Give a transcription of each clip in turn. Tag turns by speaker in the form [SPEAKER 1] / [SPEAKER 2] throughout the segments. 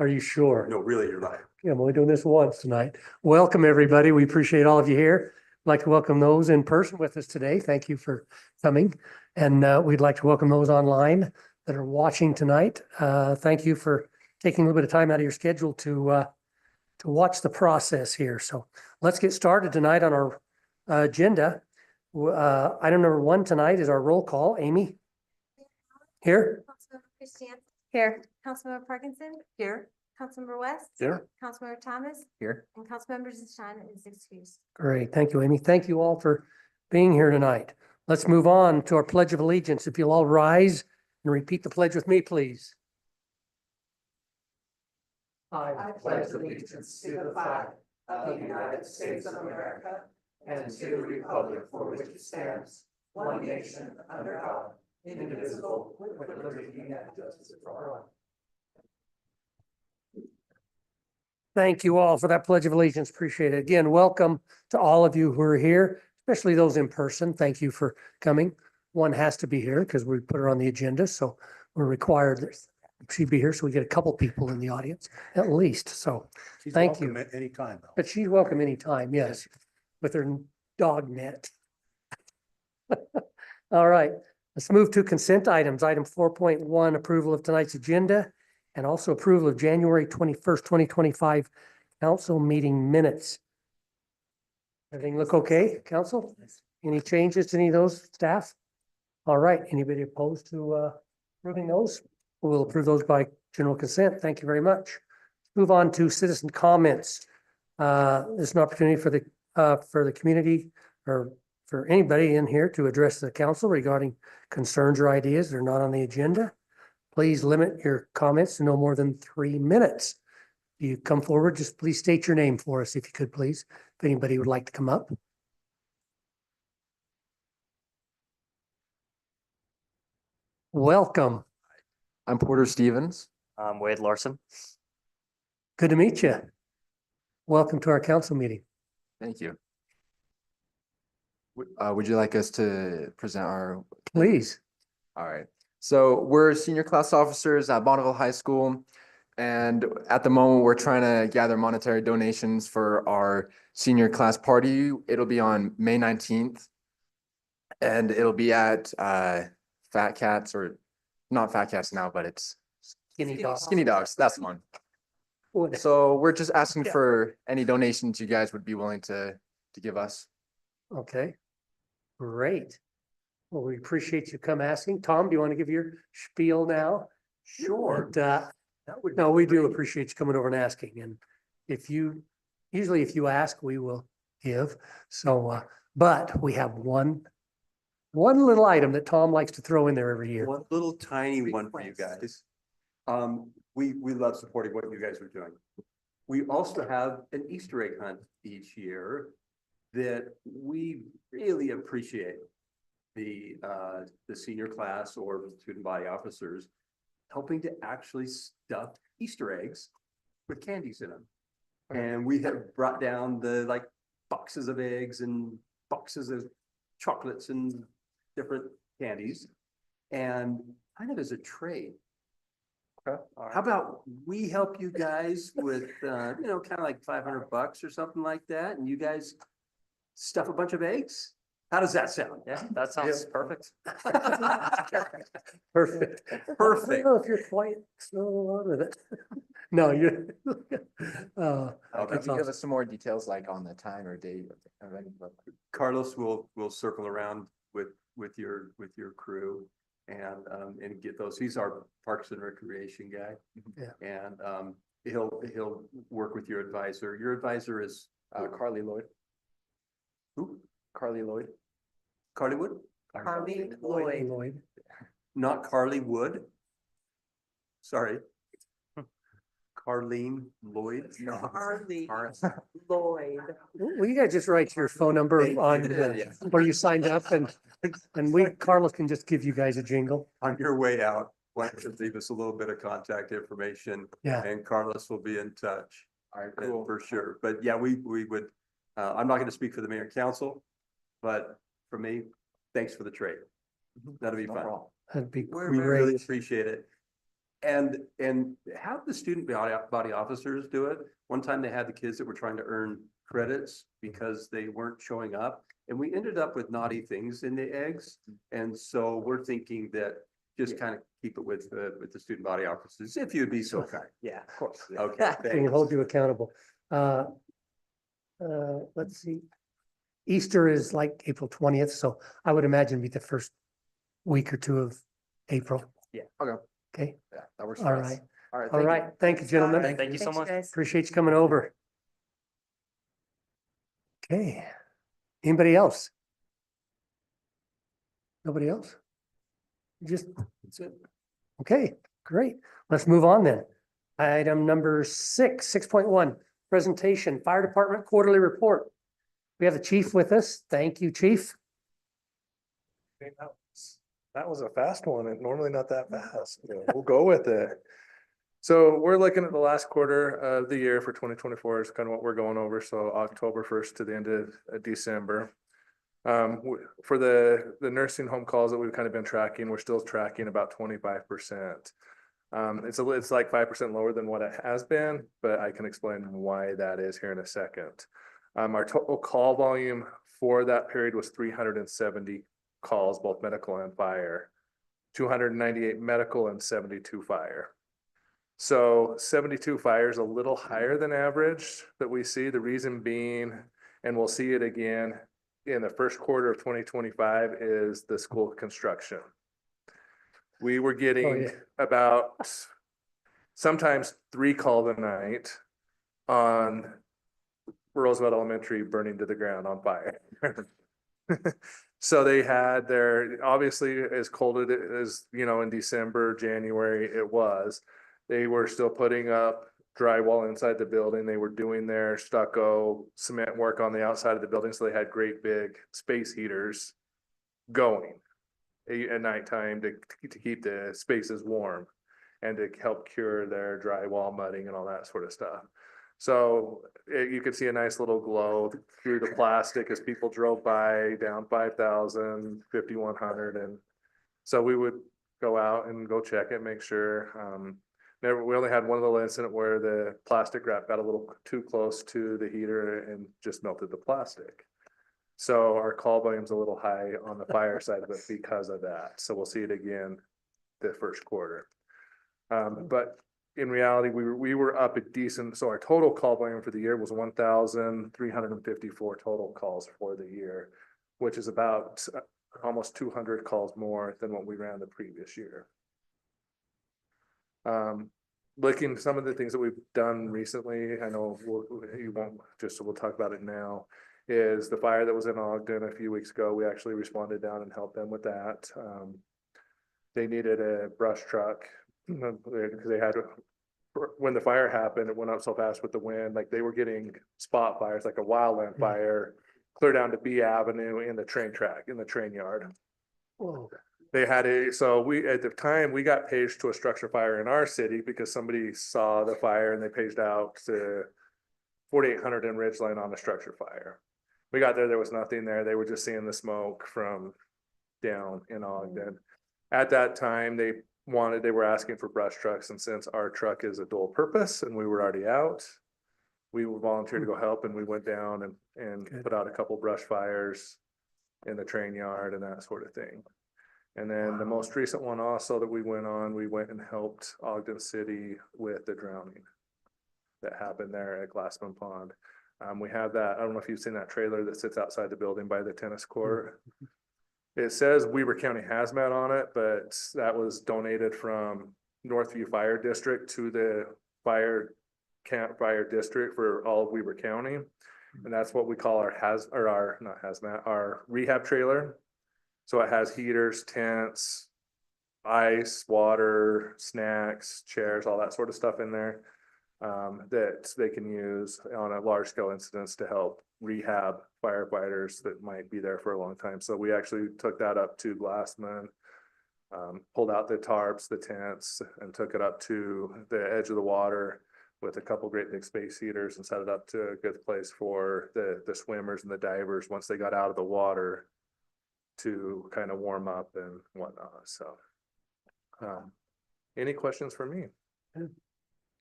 [SPEAKER 1] Are you sure?
[SPEAKER 2] No, really, you're live.
[SPEAKER 1] Yeah, I'm only doing this once tonight. Welcome, everybody. We appreciate all of you here. I'd like to welcome those in person with us today. Thank you for coming. And we'd like to welcome those online that are watching tonight. Thank you for taking a little bit of time out of your schedule to watch the process here. So let's get started tonight on our agenda. Item number 1 tonight is our roll call. Amy? Here?
[SPEAKER 3] Councilmember Christian. Here. Councilmember Parkinson. Here. Councilmember West.
[SPEAKER 1] Here.
[SPEAKER 3] Councilmember Thomas.
[SPEAKER 4] Here.
[SPEAKER 3] And Councilmember Zishan is excused.
[SPEAKER 1] Great. Thank you, Amy. Thank you all for being here tonight. Let's move on to our Pledge of Allegiance. If you'll all rise and repeat the pledge with me, please.
[SPEAKER 5] I pledge allegiance to the flag of the United States of America and to the republic for which it stands, one nation under God, indivisible, with liberty and justice for all.
[SPEAKER 1] Thank you all for that Pledge of Allegiance. Appreciate it. Again, welcome to all of you who are here, especially those in person. Thank you for coming. One has to be here because we put her on the agenda, so we're required that she be here, so we get a couple people in the audience at least. So thank you.
[SPEAKER 2] At any time, though.
[SPEAKER 1] But she's welcome anytime, yes, with her dog net. All right, let's move to consent items. Item 4.1, approval of tonight's agenda and also approval of January 21st, 2025 council meeting minutes. Everything look okay, council? Any changes to any of those, staff? All right, anybody opposed to approving those? We'll approve those by general consent. Thank you very much. Move on to citizen comments. There's an opportunity for the community or for anybody in here to address the council regarding concerns or ideas that are not on the agenda. Please limit your comments to no more than 3 minutes. If you come forward, just please state your name for us, if you could, please. If anybody would like to come up. Welcome.
[SPEAKER 4] I'm Porter Stevens.
[SPEAKER 6] I'm Wade Larson.
[SPEAKER 1] Good to meet you. Welcome to our council meeting.
[SPEAKER 4] Thank you. Would you like us to present our?
[SPEAKER 1] Please.
[SPEAKER 4] All right. So we're senior class officers at Bonneville High School. And at the moment, we're trying to gather monetary donations for our senior class party. It'll be on May 19th. And it'll be at Fat Cats, or not Fat Cats now, but it's
[SPEAKER 1] Skinny Dogs.
[SPEAKER 4] Skinny Dogs. That's the one. So we're just asking for any donations you guys would be willing to give us.
[SPEAKER 1] Okay, great. Well, we appreciate you come asking. Tom, do you want to give your spiel now?
[SPEAKER 2] Sure.
[SPEAKER 1] And, no, we do appreciate you coming over and asking. And usually if you ask, we will give. So, but we have one little item that Tom likes to throw in there every year.
[SPEAKER 2] One little tiny one for you guys. We love supporting what you guys are doing. We also have an Easter egg hunt each year that we really appreciate the senior class or student body officers helping to actually stuff Easter eggs with candies in them. And we have brought down the boxes of eggs and boxes of chocolates and different candies, and kind of as a trade.
[SPEAKER 4] Okay.
[SPEAKER 2] How about we help you guys with, kind of like $500 or something like that, and you guys stuff a bunch of eggs? How does that sound?
[SPEAKER 6] Yeah, that sounds perfect.
[SPEAKER 1] Perfect. I
[SPEAKER 2] Perfect.
[SPEAKER 1] don't know if you're quite so on with it. No, you're.
[SPEAKER 4] Could you give us some more details, like on the time or date of any?
[SPEAKER 2] Carlos will circle around with your crew and get those. He's our Parks and Recreation guy.
[SPEAKER 1] Yeah.
[SPEAKER 2] And he'll work with your advisor. Your advisor is
[SPEAKER 4] Carly Lloyd.
[SPEAKER 2] who?
[SPEAKER 4] Carly Lloyd.
[SPEAKER 2] Carly Wood?
[SPEAKER 3] Carly
[SPEAKER 1] Lloyd.
[SPEAKER 2] Not Carly Wood. Sorry. Carlene Lloyd. No.
[SPEAKER 5] Carly Lloyd.
[SPEAKER 1] Well, you guys just write your phone number on where you signed up and Carlos can just give you guys a jingle.
[SPEAKER 2] On your way out, why don't you leave us a little bit of contact information?
[SPEAKER 1] Yeah.
[SPEAKER 2] And Carlos will be in touch.
[SPEAKER 4] All right, cool.
[SPEAKER 2] For sure. But yeah, we would, I'm not going to speak for the mayor and council, but for me, thanks for the trade. That'll be
[SPEAKER 4] No
[SPEAKER 2] fun.
[SPEAKER 4] problem.
[SPEAKER 1] That'd be
[SPEAKER 2] We really
[SPEAKER 1] great.
[SPEAKER 2] appreciate it. And have the student body officers do it. One time they had the kids that were trying to earn credits because they weren't showing up. And we ended up with naughty things in the eggs. And so we're thinking that just kind of keep it with the student body officers, if you'd be so kind.
[SPEAKER 6] Yeah, of course.
[SPEAKER 2] Okay,
[SPEAKER 1] We can
[SPEAKER 2] thanks.
[SPEAKER 1] hold you accountable. Let's see. Easter is like April 20th, so I would imagine be the first week or two of April.
[SPEAKER 4] Okay.
[SPEAKER 1] Okay,
[SPEAKER 4] Yeah, that works
[SPEAKER 1] all
[SPEAKER 4] for us.
[SPEAKER 1] right.
[SPEAKER 4] All right.
[SPEAKER 1] All
[SPEAKER 4] thank you.
[SPEAKER 1] right. Thank you, gentlemen.
[SPEAKER 6] Thank you so
[SPEAKER 3] Thanks,
[SPEAKER 6] much.
[SPEAKER 3] guys.
[SPEAKER 1] Appreciate you coming over. Okay. Anybody else? Nobody else? Just,
[SPEAKER 2] That's it.
[SPEAKER 1] okay, great. Let's move on then. Item number 6.1, presentation, Fire Department Quarterly Report. We have the chief with us. Thank you, chief.
[SPEAKER 7] Okay, that was a fast one and normally not that fast. We'll go with it. So we're looking at the last quarter of the year for 2024 is kind of what we're going over. So October 1st to the end of December. For the nursing home calls that we've kind of been tracking, we're still tracking about 25%. It's like 5% lower than what it has been, but I can explain why that is here in a second. Our total call volume for that period was 370 calls, both medical and fire, 298 medical and 72 fire. So 72 fire is a little higher than average that we see. The reason being, and we'll see it again in the first quarter of 2025, is the school construction. We were getting about sometimes 3 calls a night on Roosevelt Elementary burning to the ground on fire. So they had their, obviously as cold as, in December, January, it was, they were still putting up drywall inside the building. They were doing their stucco cement work on the outside of the building. So they had great big space heaters going at nighttime to keep the spaces warm and to help cure their drywall mudding and all that sort of stuff. So you could see a nice little glow through the plastic as people drove by, down 5,000, 5,100. And so we would go out and go check it, make sure. We only had one little incident where the plastic wrap got a little too close to the heater and just melted the plastic. So our call volume's a little high on the fire side of it because of that. So we'll see it again the first quarter. But in reality, we were up a decent, so our total call volume for the year was 1,354 total calls for the year, which is about almost 200 calls more than what we ran the previous year. Looking some of the things that we've done recently, I know we'll talk about it now, is the fire that was in Ogden a few weeks ago. We actually responded down and helped them with that. They needed a brush truck because they had, when the fire happened, it went up so fast with the wind, like they were getting spot fires, like a wildland fire, clear down to B Avenue in the train track, in the train yard.
[SPEAKER 1] Whoa.
[SPEAKER 7] They had so at the time we got paged to a structure fire in our city because somebody saw the fire and they paged out to 4800 in Ridgeline on a structure fire. We got there was nothing there. They were just seeing the smoke from down in Ogden. At that time, they were asking for brush trucks, and since our truck is a dual purpose and we were already out, we volunteered to go help, and we went down and put out a couple brush fires in the train yard and that sort of thing. And then the most recent one also that we went and helped Ogden City with the drowning that happened there at Glassman Pond. We have that, I don't know if you've seen that trailer that sits outside the building by the tennis court. It says Weber County Hazmat on it, but that was donated from Northview Fire District to the Camp Fire District for all of Weber County. And that's what we call our rehab trailer. So it has heaters, tents, ice, water, snacks, chairs, all that sort of stuff in there that they can use on a large scale incidents to help rehab firefighters that might be there for a long time. So we actually took that up to Glassman, pulled out the tarps, the tents, and took it up to the edge of the water with a couple great big space heaters and set it up to a good place for the swimmers and the divers once they got out of the water to kind of warm up and whatnot. So Any questions for me?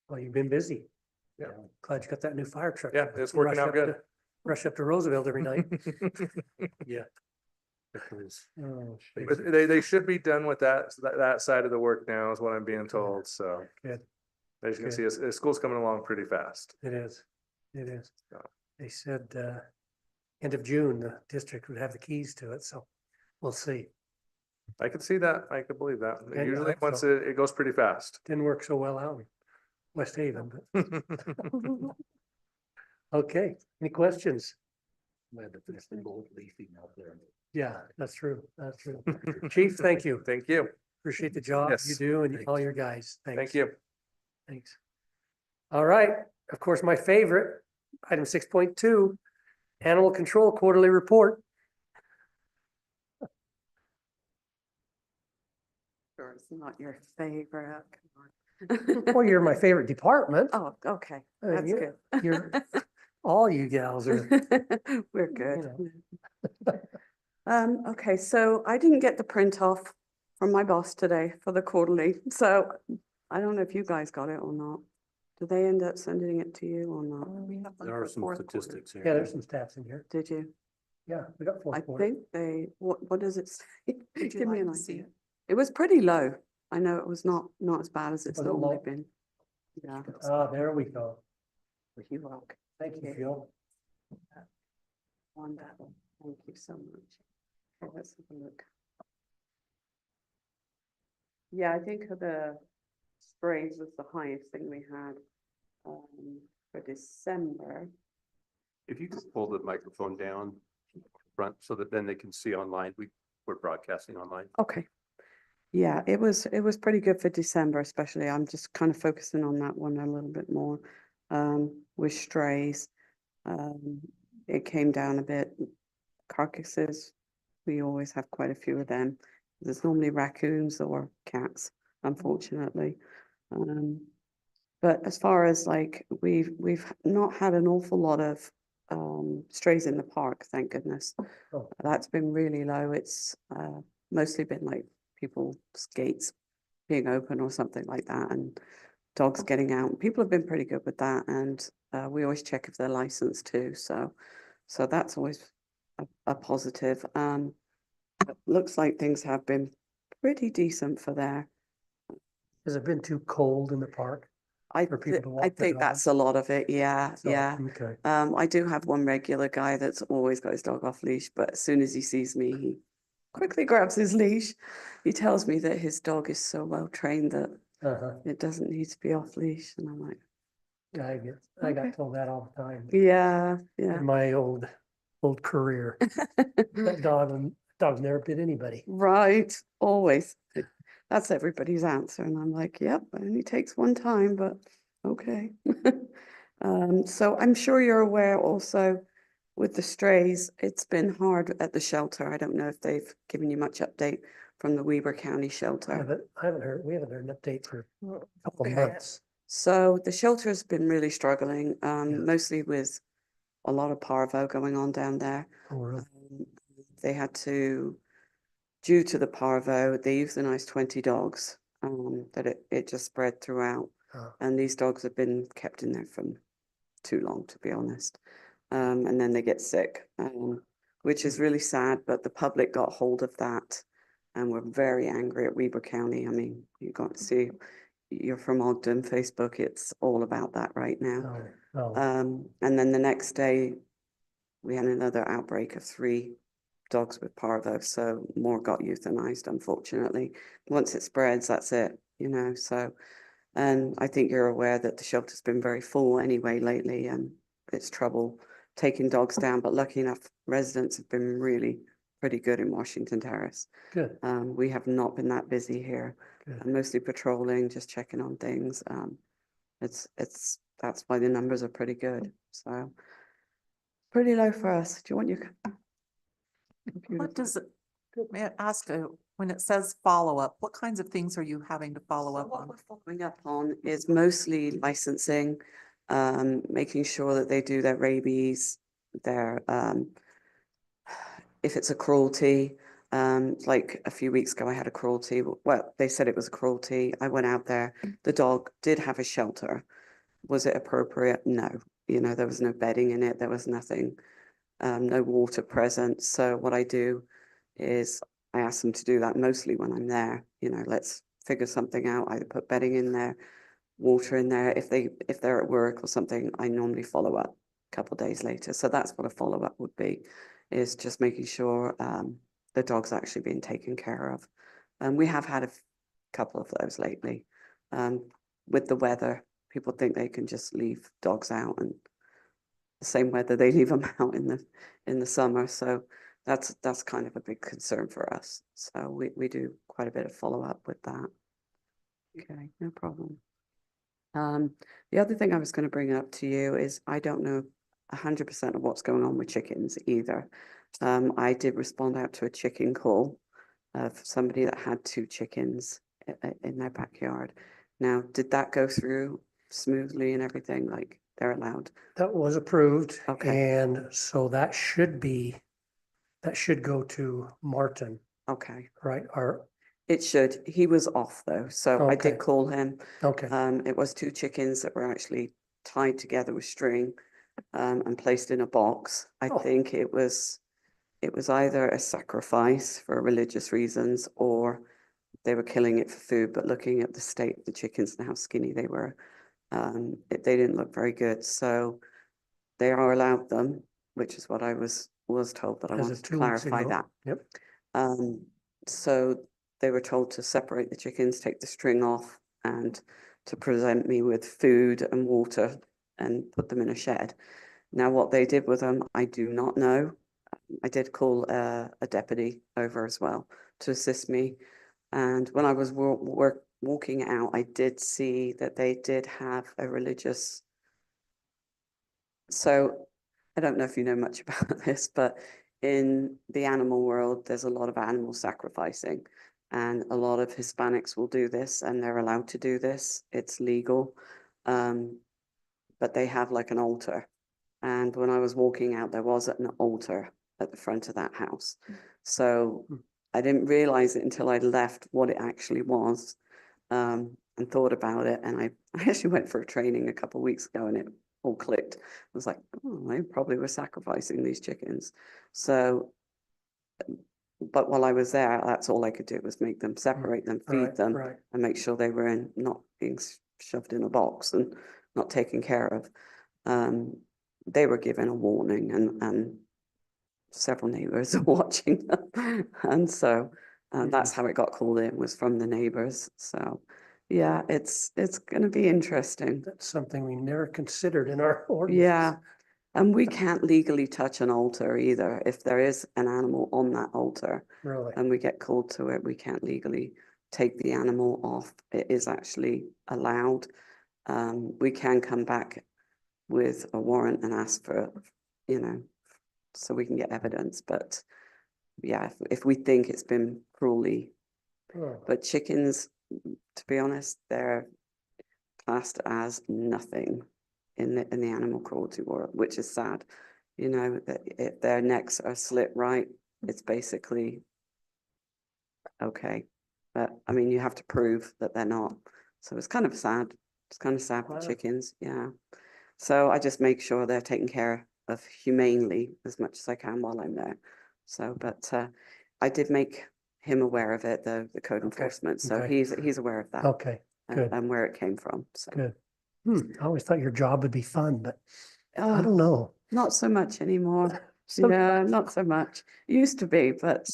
[SPEAKER 1] Well, you've been busy.
[SPEAKER 7] Yeah.
[SPEAKER 1] Glad you got that new fire truck.
[SPEAKER 7] Yeah, it's
[SPEAKER 1] You
[SPEAKER 7] working
[SPEAKER 1] rush
[SPEAKER 7] out
[SPEAKER 1] up
[SPEAKER 7] good.
[SPEAKER 1] to- Rush up to Roosevelt every night. Yeah. Oh,
[SPEAKER 7] But
[SPEAKER 1] shoot.
[SPEAKER 7] they should be done with that side of the work now is what I'm being told, so.
[SPEAKER 1] Good.
[SPEAKER 7] As you can
[SPEAKER 1] Good.
[SPEAKER 7] see, school's coming along pretty fast.
[SPEAKER 1] It is. It is.
[SPEAKER 7] So.
[SPEAKER 1] They said, end of June, the district would have the keys to it, so we'll see.
[SPEAKER 7] I could see that. I could believe that.
[SPEAKER 1] Yeah, I
[SPEAKER 7] Usually
[SPEAKER 1] hope
[SPEAKER 7] once
[SPEAKER 1] so.
[SPEAKER 7] it goes pretty fast.
[SPEAKER 1] Didn't work so well out in West Haven, but, okay, any questions? Yeah, that's true. That's true. Chief, thank you.
[SPEAKER 7] Thank you.
[SPEAKER 1] Appreciate the job you
[SPEAKER 7] Yes.
[SPEAKER 1] do and all your guys. Thanks.
[SPEAKER 7] Thank you.
[SPEAKER 1] Thanks. All right, of course, my favorite, item 6.2, Animal Control Quarterly Report.
[SPEAKER 5] Sure, it's not your favorite.
[SPEAKER 1] Well, you're my favorite department.
[SPEAKER 5] Oh, okay,
[SPEAKER 1] Uh,
[SPEAKER 5] that's
[SPEAKER 1] yeah,
[SPEAKER 5] good.
[SPEAKER 1] You're, all you gals are,
[SPEAKER 5] We're
[SPEAKER 1] you
[SPEAKER 5] good.
[SPEAKER 1] know.
[SPEAKER 5] Okay, so I didn't get the print off from my boss today for the quarterly, so I don't know if you guys got it or not. Did they end up sending it to you or not?
[SPEAKER 6] There are some statistics
[SPEAKER 1] Yeah, there's some stats in here.
[SPEAKER 5] Did you?
[SPEAKER 1] Yeah, we got
[SPEAKER 5] I
[SPEAKER 1] fourth quarter.
[SPEAKER 5] think they, what does it say?
[SPEAKER 8] Would you
[SPEAKER 5] Give me
[SPEAKER 8] like
[SPEAKER 5] an
[SPEAKER 8] to see
[SPEAKER 5] idea.
[SPEAKER 8] it?
[SPEAKER 5] It was pretty low. I know it was not as bad as it's
[SPEAKER 1] Was it
[SPEAKER 5] normally
[SPEAKER 1] low?
[SPEAKER 5] been. Yeah.
[SPEAKER 1] Ah, there we go.
[SPEAKER 5] You rock.
[SPEAKER 1] Thank you,
[SPEAKER 5] Okay.
[SPEAKER 1] Phil.
[SPEAKER 5] Wonderful. Thank you so much. Okay, let's have a look. Yeah, I think the sprays was the highest thing we had for December.
[SPEAKER 2] If you could pull the microphone down front so that then they can see online, we're broadcasting online.
[SPEAKER 5] Okay. Yeah, it was pretty good for December, especially. I'm just kind of focusing on that one a little bit more. With strays, it came down a bit. Carcasses, we always have quite a few of them. There's normally raccoons or cats, unfortunately. But as far as like, we've not had an awful lot of strays in the park, thank goodness.
[SPEAKER 1] Oh.
[SPEAKER 5] That's been really low. It's mostly been like people's gates being open or something like that, and dogs getting out. People have been pretty good with that, and we always check if they're licensed too. So that's always a positive. It looks like things have been pretty decent for there.
[SPEAKER 1] Has it been too cold in the park? For people to walk
[SPEAKER 5] I
[SPEAKER 1] their
[SPEAKER 5] think that's a lot of it. Yeah,
[SPEAKER 1] So,
[SPEAKER 5] yeah.
[SPEAKER 1] Okay.
[SPEAKER 5] I do have one regular guy that's always got his dog off leash, but as soon as he sees me, he quickly grabs his leash. He tells me that his dog is so well trained that
[SPEAKER 1] Uh-huh.
[SPEAKER 5] it doesn't need to be off leash, and I'm like,
[SPEAKER 1] Yeah, I
[SPEAKER 5] Okay.
[SPEAKER 1] got told that all the time
[SPEAKER 5] yeah, yeah.
[SPEAKER 1] in my old career. That dog's never bit anybody.
[SPEAKER 5] Right, always. That's everybody's answer, and I'm like, yep, it only takes one time, but okay. So I'm sure you're aware also with the strays, it's been hard at the shelter. I don't know if they've given you much update from the Weber County shelter.
[SPEAKER 1] We haven't heard an update for a couple of
[SPEAKER 5] Okay.
[SPEAKER 1] months.
[SPEAKER 5] So the shelter's been really struggling,
[SPEAKER 1] Yeah.
[SPEAKER 5] mostly with a lot of parvo going on down there.
[SPEAKER 1] Oh, really?
[SPEAKER 5] They had to, due to the parvo, they euthanized 20 dogs, that it just spread throughout.
[SPEAKER 1] Oh.
[SPEAKER 5] And these dogs have been kept in there for too long, to be honest. And then they get sick, which is really sad, but the public got hold of that and were very angry at Weber County. I mean, you got to see, you're from Ogden, Facebook, it's all about that right now.
[SPEAKER 1] Oh,
[SPEAKER 5] And then the next day, we had another outbreak of 3 dogs with parvo, so more got euthanized, unfortunately. Once it spreads, that's it, so. And I think you're aware that the shelter's been very full anyway lately, and it's trouble taking dogs down, but lucky enough, residents have been really pretty good in Washington Terrace.
[SPEAKER 1] good.
[SPEAKER 5] We have not been that busy here.
[SPEAKER 1] Good.
[SPEAKER 5] I'm mostly patrolling, just checking on things. That's why the numbers are pretty good, so. Pretty low for us. Do you want your computer?
[SPEAKER 8] What does it, may I ask, when it says follow-up, what kinds of things are you having to follow up
[SPEAKER 5] What
[SPEAKER 8] on?
[SPEAKER 5] we're following up on is mostly licensing, making sure that they do their rabies, their, if it's a cruelty, Like a few weeks ago, I had a cruelty. Well, they said it was a cruelty. I went out there. The dog did have a shelter. Was it appropriate? No. You know, there was no bedding in it. There was nothing, no water present. So what I do is I ask them to do that mostly when I'm there. You know, let's figure something out. Either put bedding in there, water in there. If they're at work or something, I normally follow up a couple of days later. So that's what a follow up would be, is just making sure the dog's actually being taken care of. And we have had a couple of those lately. With the weather, people think they can just leave dogs out, and the same weather they leave them out in the summer. So that's kind of a big concern for us. So we do quite a bit of follow up with that. Okay, no problem. The other thing I was going to bring up to you is I don't know 100% of what's going on with chickens either. I did respond out to a chicken call of somebody that had 2 chickens in their backyard. Now, did that go through smoothly and everything? Like they're allowed?
[SPEAKER 1] That was approved.
[SPEAKER 5] Okay.
[SPEAKER 1] And so that should go to Martin,
[SPEAKER 5] Okay.
[SPEAKER 1] right? Or,
[SPEAKER 5] It should. He was off though, so I
[SPEAKER 1] Okay.
[SPEAKER 5] did call him.
[SPEAKER 1] okay,
[SPEAKER 5] It was 2 chickens that were actually tied together with string and placed in a box. I
[SPEAKER 1] Oh.
[SPEAKER 5] think it was either a sacrifice for religious reasons, or they were killing it for food. But looking at the state of the chickens and how skinny they were, they didn't look very good. So they are allowed them, which is what I was told, but I
[SPEAKER 1] as
[SPEAKER 5] wanted
[SPEAKER 1] of
[SPEAKER 5] to
[SPEAKER 1] 2 weeks
[SPEAKER 5] clarify
[SPEAKER 1] ago.
[SPEAKER 5] that.
[SPEAKER 1] Yep.
[SPEAKER 5] So they were told to separate the chickens, take the string off, and to present me with food and water and put them in a shed. Now, what they did with them, I do not know. I did call a deputy over as well to assist me. And when I was walking out, I did see that they did have a religious. So I don't know if you know much about this, but in the animal world, there's a lot of animal sacrificing, and a lot of Hispanics will do this, and they're allowed to do this. It's legal. But they have like an altar. And when I was walking out, there was an altar at the front of that house. So I didn't realize it until I left what it actually was, and thought about it. And I actually went for a training a couple of weeks ago, and it all clicked. I was like, oh, they probably were sacrificing these chickens. So, but while I was there, that's all I could do was make them, separate them, feed
[SPEAKER 1] Right,
[SPEAKER 5] them,
[SPEAKER 1] right.
[SPEAKER 5] and make sure they were not being shoved in a box and not taken care of. They were given a warning, and several neighbors are watching them. And so that's how it got called in, was from the neighbors. So yeah, it's going to be interesting.
[SPEAKER 1] That's something we never considered in our ordinance.
[SPEAKER 5] Yeah. And we can't legally touch an altar either. If there is an animal on that altar
[SPEAKER 1] Really.
[SPEAKER 5] and we get called to it, we can't legally take the animal off. It is actually allowed. We can come back with a warrant and ask for, so we can get evidence. But yeah, if we think it's been cruelly,
[SPEAKER 1] Oh,
[SPEAKER 5] but chickens, to be honest, they're classed as nothing in the animal cruelty world, which is sad. You know, that if their necks are slit right, it's basically okay. But I mean, you have to prove that they're not. So it's kind of sad. It's kind of sad with
[SPEAKER 1] Wow.
[SPEAKER 5] chickens. Yeah. So I just make sure they're taken care of humanely as much as I can while I'm there. So, but I did make him aware of it, the code
[SPEAKER 1] Okay,
[SPEAKER 5] enforcement. So
[SPEAKER 1] okay.
[SPEAKER 5] he's aware of that.
[SPEAKER 1] Okay, good.
[SPEAKER 5] And where it came from. So
[SPEAKER 1] Good. I always thought your job would be fun, but I
[SPEAKER 5] oh,
[SPEAKER 1] don't know.
[SPEAKER 5] not so much anymore.
[SPEAKER 1] So-
[SPEAKER 5] Yeah, not so much. Used to be, but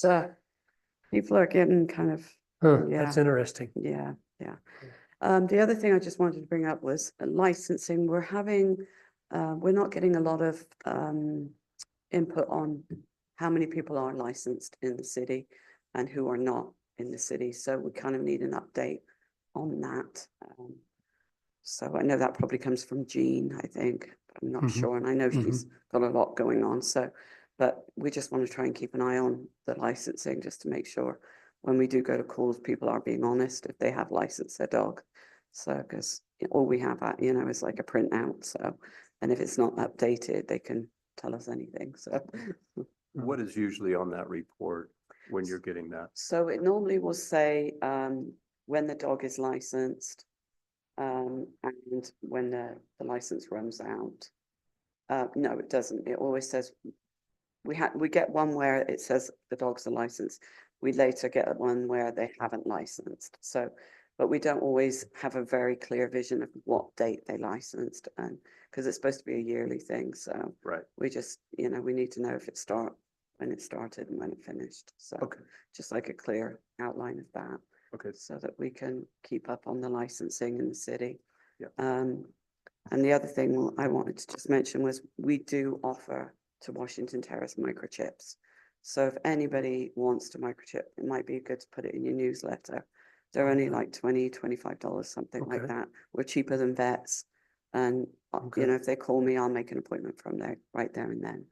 [SPEAKER 5] people are getting kind of
[SPEAKER 1] That's interesting.
[SPEAKER 5] yeah. The other thing I just wanted to bring up was licensing. We're not getting a lot of input on how many people are licensed in the city and who are not in the city. So we kind of need an update on that. So I know that probably comes from Jean, I think. I'm not
[SPEAKER 1] Mhm.
[SPEAKER 5] sure. And I know
[SPEAKER 1] Mhm.
[SPEAKER 5] she's got a lot going on. So, but we just want to try and keep an eye on the licensing just to make sure when we do go to calls, people are being honest if they have licensed their dog. So, because all we have, is like a printout. So, and if it's not updated, they can tell us anything. So,
[SPEAKER 2] What is usually on that report? when you're getting that?
[SPEAKER 5] So it normally will say, when the dog is licensed, and when the license runs out. No, it doesn't. It always says, we get one where it says the dogs are licensed. We later get one where they haven't licensed. So, but we don't always have a very clear vision of what date they licensed, and because it's supposed to be a yearly thing. So
[SPEAKER 2] Right.
[SPEAKER 5] we just, we need to know if when it started and when it finished. So
[SPEAKER 2] Okay.
[SPEAKER 5] just like a clear outline of that,
[SPEAKER 2] Okay.
[SPEAKER 5] so that we can keep up on the licensing in the city.
[SPEAKER 2] Yeah.
[SPEAKER 5] And the other thing I wanted to just mention was we do offer to Washington Terrace microchips. So if anybody wants to microchip, it might be good to put it in your newsletter. They're only like $20, $25, something like
[SPEAKER 1] Okay.
[SPEAKER 5] that. We're cheaper than vets. And,
[SPEAKER 1] Okay.
[SPEAKER 5] if they call me, I'll make an appointment from there, right there and then.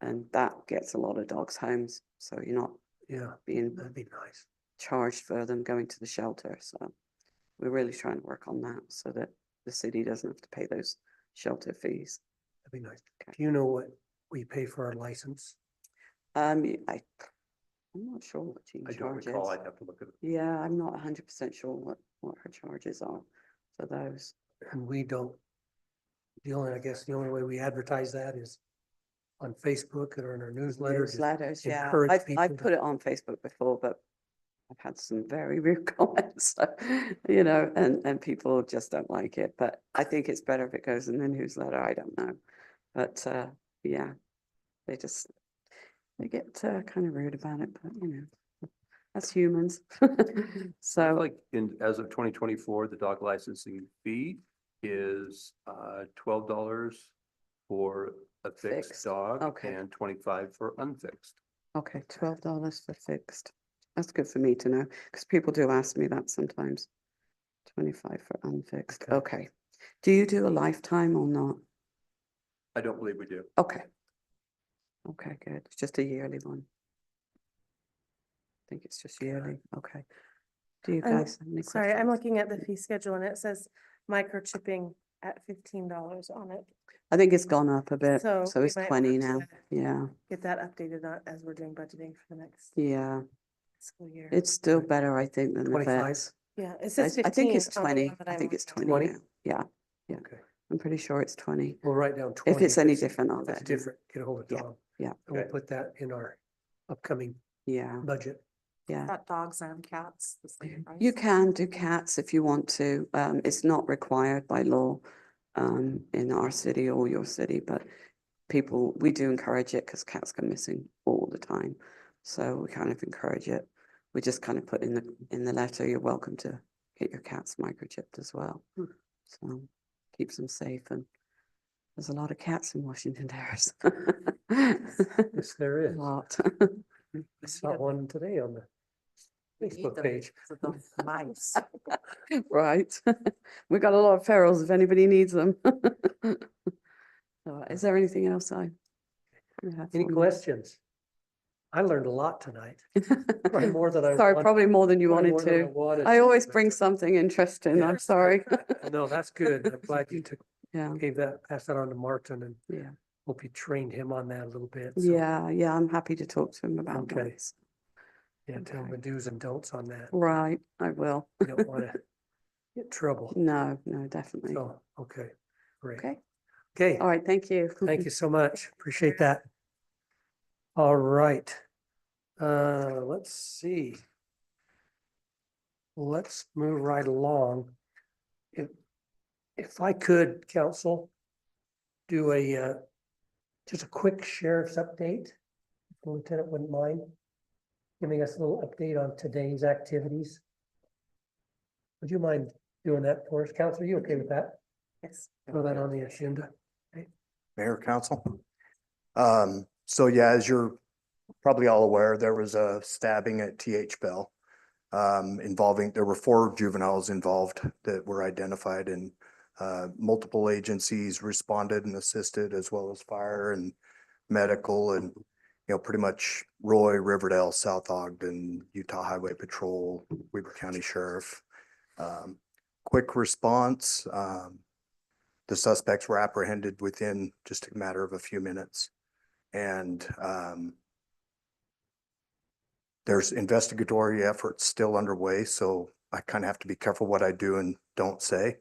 [SPEAKER 5] And that gets a lot of dogs homes. So you're not
[SPEAKER 1] Yeah,
[SPEAKER 5] being
[SPEAKER 1] that'd be nice.
[SPEAKER 5] charged for them going to the shelter. So we're really trying to work on that so that the city doesn't have to pay those shelter fees.
[SPEAKER 1] That'd be nice.
[SPEAKER 5] Okay.
[SPEAKER 1] Do you know what we pay for our license?
[SPEAKER 5] I'm not sure what Jean
[SPEAKER 2] I don't
[SPEAKER 5] charges.
[SPEAKER 2] recall. I'd have to look at it.
[SPEAKER 5] Yeah, I'm not 100% sure what her charges are for those.
[SPEAKER 1] And we don't. I guess the only way we advertise that is on Facebook or in our newsletter. just
[SPEAKER 5] Newsletters, yeah.
[SPEAKER 1] encourage
[SPEAKER 5] I've
[SPEAKER 1] people to-
[SPEAKER 5] put it on Facebook before, but I've had some very rude comments, so, and people just don't like it. But I think it's better if it goes in the newsletter. I don't know. But yeah, they get kind of rude about it, but that's humans. So
[SPEAKER 2] Like as of 2024, the dog licensing fee is $12 for a fixed
[SPEAKER 5] Fixed,
[SPEAKER 2] dog
[SPEAKER 5] okay.
[SPEAKER 2] and 25 for unfixed.
[SPEAKER 5] okay, $12 for fixed. That's good for me to know, because people do ask me that sometimes. 25 for unfixed.
[SPEAKER 1] Okay.
[SPEAKER 5] Okay. Do you do a lifetime or not?
[SPEAKER 2] I don't believe we do.
[SPEAKER 5] Okay. Okay, good. It's just a yearly one. I think it's just yearly. Okay. Do you
[SPEAKER 3] I'm
[SPEAKER 5] guys have any
[SPEAKER 3] Sorry, I'm
[SPEAKER 5] questions?
[SPEAKER 3] looking at the fee schedule and it says microchipping at $15 on it.
[SPEAKER 5] I think it's gone up a bit,
[SPEAKER 3] So
[SPEAKER 5] so
[SPEAKER 3] we
[SPEAKER 5] it's
[SPEAKER 3] might
[SPEAKER 5] 20
[SPEAKER 3] have
[SPEAKER 5] now.
[SPEAKER 3] to
[SPEAKER 5] Yeah,
[SPEAKER 3] Get that updated as we're doing budgeting for the next
[SPEAKER 5] yeah.
[SPEAKER 3] fiscal year.
[SPEAKER 5] It's still better, I think, than the
[SPEAKER 1] 25?
[SPEAKER 5] vets.
[SPEAKER 3] Yeah, it
[SPEAKER 5] I
[SPEAKER 3] says 15.
[SPEAKER 5] I think it's
[SPEAKER 3] on the
[SPEAKER 5] 20.
[SPEAKER 3] one that
[SPEAKER 5] I
[SPEAKER 3] I'm
[SPEAKER 5] think it's
[SPEAKER 3] looking
[SPEAKER 5] 20
[SPEAKER 3] at.
[SPEAKER 5] now. Yeah, yeah.
[SPEAKER 1] Okay,
[SPEAKER 5] I'm pretty sure it's 20.
[SPEAKER 1] we'll write down 20.
[SPEAKER 5] If it's any
[SPEAKER 1] If
[SPEAKER 5] different, I'll
[SPEAKER 1] If
[SPEAKER 5] let
[SPEAKER 1] it's
[SPEAKER 5] you know.
[SPEAKER 1] different, get a hold of
[SPEAKER 5] Yeah,
[SPEAKER 1] Tom.
[SPEAKER 5] yeah.
[SPEAKER 1] And we'll put that in our upcoming
[SPEAKER 5] Yeah,
[SPEAKER 1] budget.
[SPEAKER 5] yeah.
[SPEAKER 8] Got dogs and cats, the same price?
[SPEAKER 5] You can do cats if you want to. It's not required by law in our city or your city, but we do encourage it because cats go missing all the time. So we kind of encourage it. We just kind of put in the letter, you're welcome to get your cats microchipped as well. So keeps them safe, and there's a lot of cats in Washington Terrace.
[SPEAKER 1] Yes, there
[SPEAKER 5] A
[SPEAKER 1] is.
[SPEAKER 5] lot.
[SPEAKER 1] I saw one today on the
[SPEAKER 8] We need
[SPEAKER 1] Facebook
[SPEAKER 8] them
[SPEAKER 1] page.
[SPEAKER 8] for the mice.
[SPEAKER 5] Right. We got a lot of ferals if anybody needs them. Is there anything else I?
[SPEAKER 1] Any questions? I learned a lot tonight. Probably more than I
[SPEAKER 5] Sorry,
[SPEAKER 1] want-
[SPEAKER 5] probably more than you
[SPEAKER 1] probably
[SPEAKER 5] wanted
[SPEAKER 1] more than
[SPEAKER 5] to.
[SPEAKER 1] wanted
[SPEAKER 5] I
[SPEAKER 1] to,
[SPEAKER 5] always
[SPEAKER 1] but,
[SPEAKER 5] bring something interesting.
[SPEAKER 1] yeah.
[SPEAKER 5] I'm sorry.
[SPEAKER 1] No, that's good. I'm glad you
[SPEAKER 5] Yeah,
[SPEAKER 1] passed that on to Martin, and
[SPEAKER 5] yeah,
[SPEAKER 1] hope you trained him on that a little bit. So,
[SPEAKER 5] yeah. I'm happy to talk to him about
[SPEAKER 1] Okay.
[SPEAKER 5] that.
[SPEAKER 1] yeah, tell him the do's and don'ts on that.
[SPEAKER 5] Right, I will.
[SPEAKER 1] You don't want to get in trouble.
[SPEAKER 5] No, definitely.
[SPEAKER 1] So, okay, great.
[SPEAKER 5] Okay,
[SPEAKER 1] Okay,
[SPEAKER 5] all right, thank you.
[SPEAKER 1] thank you so much. Appreciate that. All right. Let's see. Let's move right along. If I could, council, do just a quick sheriff's update. If the Lieutenant wouldn't mind giving us a little update on today's activities. Would you mind doing that for us, Council? Are you okay with that?
[SPEAKER 5] Yes.
[SPEAKER 1] Throw that on the agenda.
[SPEAKER 9] Mayor, council. So yeah, as you're probably all aware, there was a stabbing at TH Bell. There were 4 juveniles involved that were identified, and multiple agencies responded and assisted, as well as fire and medical, and pretty much Roy, Riverdale, South Ogden, Utah Highway Patrol, Weber County Sheriff. Quick response. The suspects were apprehended within just a matter of a few minutes. And There's investigatory efforts still underway, so I kind of have to be careful what I do and don't say.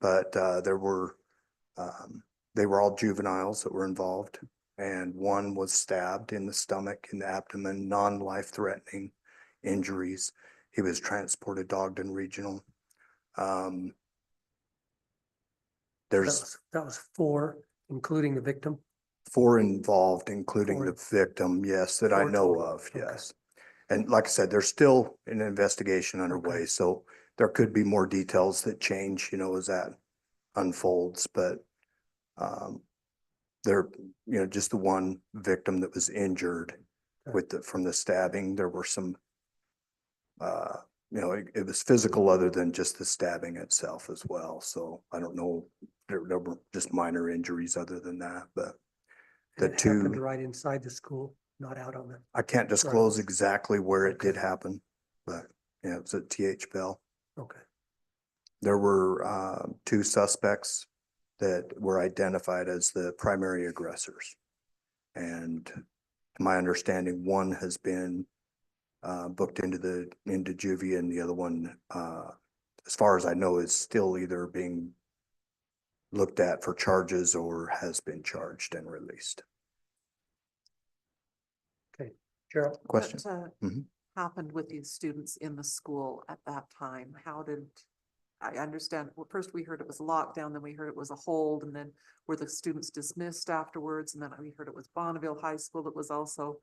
[SPEAKER 9] But they were all juveniles that were involved, and one was stabbed in the stomach, in the abdomen, non-life threatening injuries. He was transported to Ogden Regional. There's
[SPEAKER 1] That was 4, including the victim.
[SPEAKER 9] 4 involved, including
[SPEAKER 1] Four.
[SPEAKER 9] the victim, yes, that I
[SPEAKER 1] 4
[SPEAKER 9] know
[SPEAKER 1] total.
[SPEAKER 9] of,
[SPEAKER 1] Okay.
[SPEAKER 9] yes. And like I said, there's still an investigation underway,
[SPEAKER 1] Okay.
[SPEAKER 9] so there could be more details that change, as that unfolds, but there, just the one victim that was injured from the stabbing, there were some, it was physical other than just the stabbing itself as well. So I don't know, there were just minor injuries other than that, but
[SPEAKER 1] And
[SPEAKER 9] the
[SPEAKER 1] it happened
[SPEAKER 9] two,
[SPEAKER 1] right inside the school, not out on the,
[SPEAKER 9] I can't disclose
[SPEAKER 1] Right.
[SPEAKER 9] exactly where it did
[SPEAKER 1] Okay.
[SPEAKER 9] happen, but yeah, it was at TH Bell.
[SPEAKER 1] okay.
[SPEAKER 9] There were 2 suspects that were identified as the primary aggressors. And to my understanding, one has been booked into juvie, and the other one, as far as I know, is still either being looked at for charges or has been charged and released.
[SPEAKER 1] Cheryl?
[SPEAKER 9] Question?
[SPEAKER 8] What
[SPEAKER 9] Mhm.
[SPEAKER 8] happened with these students in the school at that time? How did, I understand, well, first we heard it was lockdown, then we heard it was a hold, and then were the students dismissed afterwards? And then we heard it was Bonneville High School that was also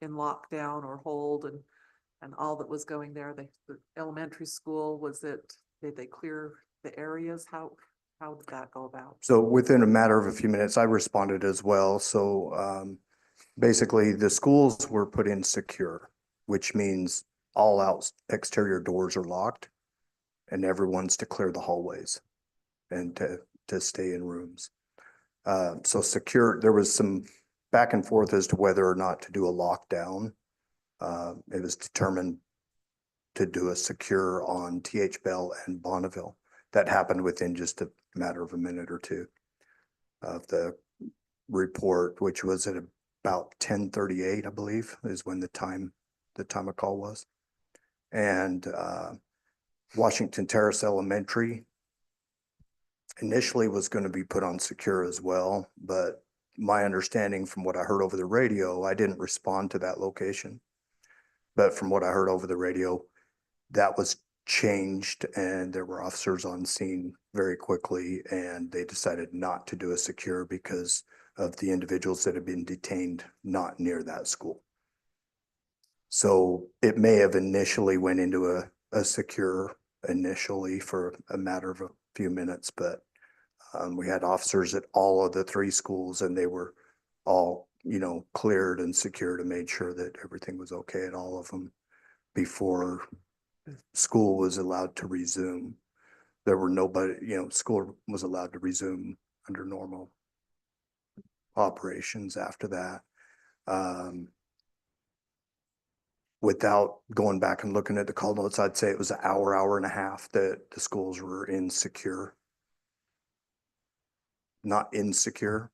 [SPEAKER 8] in lockdown or hold, and all that was going there. The elementary school, did they clear the areas? How did that go about?
[SPEAKER 9] So within a matter of a few minutes, I responded as well. So basically, the schools were put in secure, which means all exterior doors are locked, and everyone's to clear the hallways and to stay in rooms. So secure, there was some back and forth as to whether or not to do a lockdown. It was determined to do a secure on TH Bell and Bonneville. That happened within just a matter of a minute or two of the report, which was at about 10:38, I believe, is when the time of call was. And Washington Terrace Elementary initially was going to be put on secure as well, but my understanding from what I heard over the radio, I didn't respond to that location. But from what I heard over the radio, that was changed and there were officers on scene very quickly, and they decided not to do a secure because of the individuals that had been detained not near that school. So it may have initially went into a secure initially for a matter of a few minutes, but we had officers at all of the 3 schools, and they were all, cleared and secured and made sure that everything was okay at all of them before school was allowed to resume. There were nobody, school was allowed to resume under normal operations after that. Without going back and looking at the call notes, I'd say it was an hour and a half that the schools were insecure. Not insecure,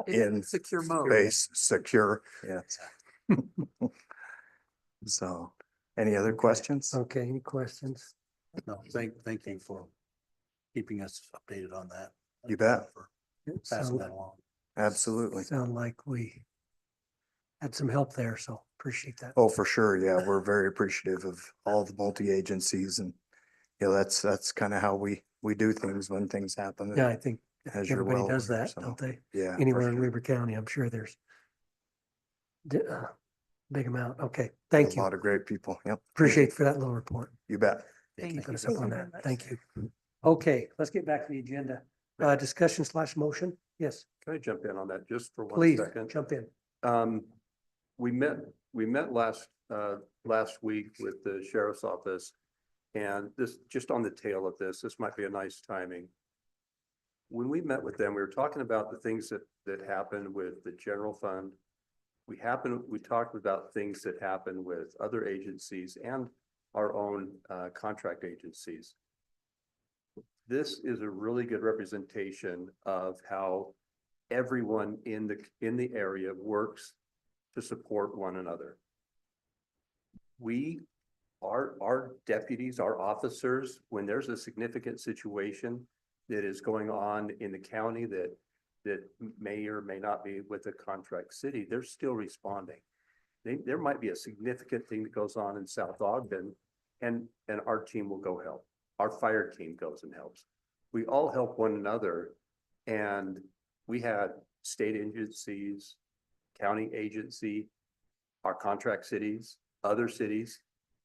[SPEAKER 9] in
[SPEAKER 8] secure mode.
[SPEAKER 9] space secure, yes. So, any other questions?
[SPEAKER 1] Okay, any questions?
[SPEAKER 6] No, thank you for keeping us updated on that.
[SPEAKER 9] You bet.
[SPEAKER 6] For passing that along.
[SPEAKER 9] Absolutely.
[SPEAKER 1] Sound like we had some help there, so appreciate that.
[SPEAKER 9] Oh, for sure. Yeah, we're very appreciative of all the multi-agencies, and that's kind of how we do things when things happen.
[SPEAKER 1] Yeah, I think
[SPEAKER 9] As you're
[SPEAKER 1] everybody
[SPEAKER 9] well
[SPEAKER 1] does
[SPEAKER 9] aware,
[SPEAKER 1] that,
[SPEAKER 9] so,
[SPEAKER 1] don't they?
[SPEAKER 9] Yeah. for
[SPEAKER 1] Anywhere in
[SPEAKER 9] sure.
[SPEAKER 1] Weber County, I'm sure there's big amount. Okay,
[SPEAKER 9] A
[SPEAKER 1] thank you.
[SPEAKER 9] lot of great people. Yep. Thank
[SPEAKER 1] Appreciate
[SPEAKER 9] you.
[SPEAKER 1] for that little report.
[SPEAKER 9] You bet.
[SPEAKER 8] Thank you.
[SPEAKER 1] Keeping us up on that. Thank you. Okay, let's get back to the agenda. Discussion/motion. Yes,
[SPEAKER 2] Can I jump in on that just for 1
[SPEAKER 1] please
[SPEAKER 2] second?
[SPEAKER 1] jump in.
[SPEAKER 2] We met last week with the sheriff's office, and this, just on the tail of this might be a nice timing. When we met with them, we were talking about the things that happened with the general fund. We talked about things that happen with other agencies and our own contract agencies. This is a really good representation of how everyone in the area works to support one another. our deputies, our officers, when there's a significant situation that is going on in the county that may or may not be with the contract city, they're still responding. There might be a significant thing that goes on in South Ogden, and our team will go help. Our fire team goes and helps. We all help one another, and we had state agencies, county agency, our contract cities, other cities,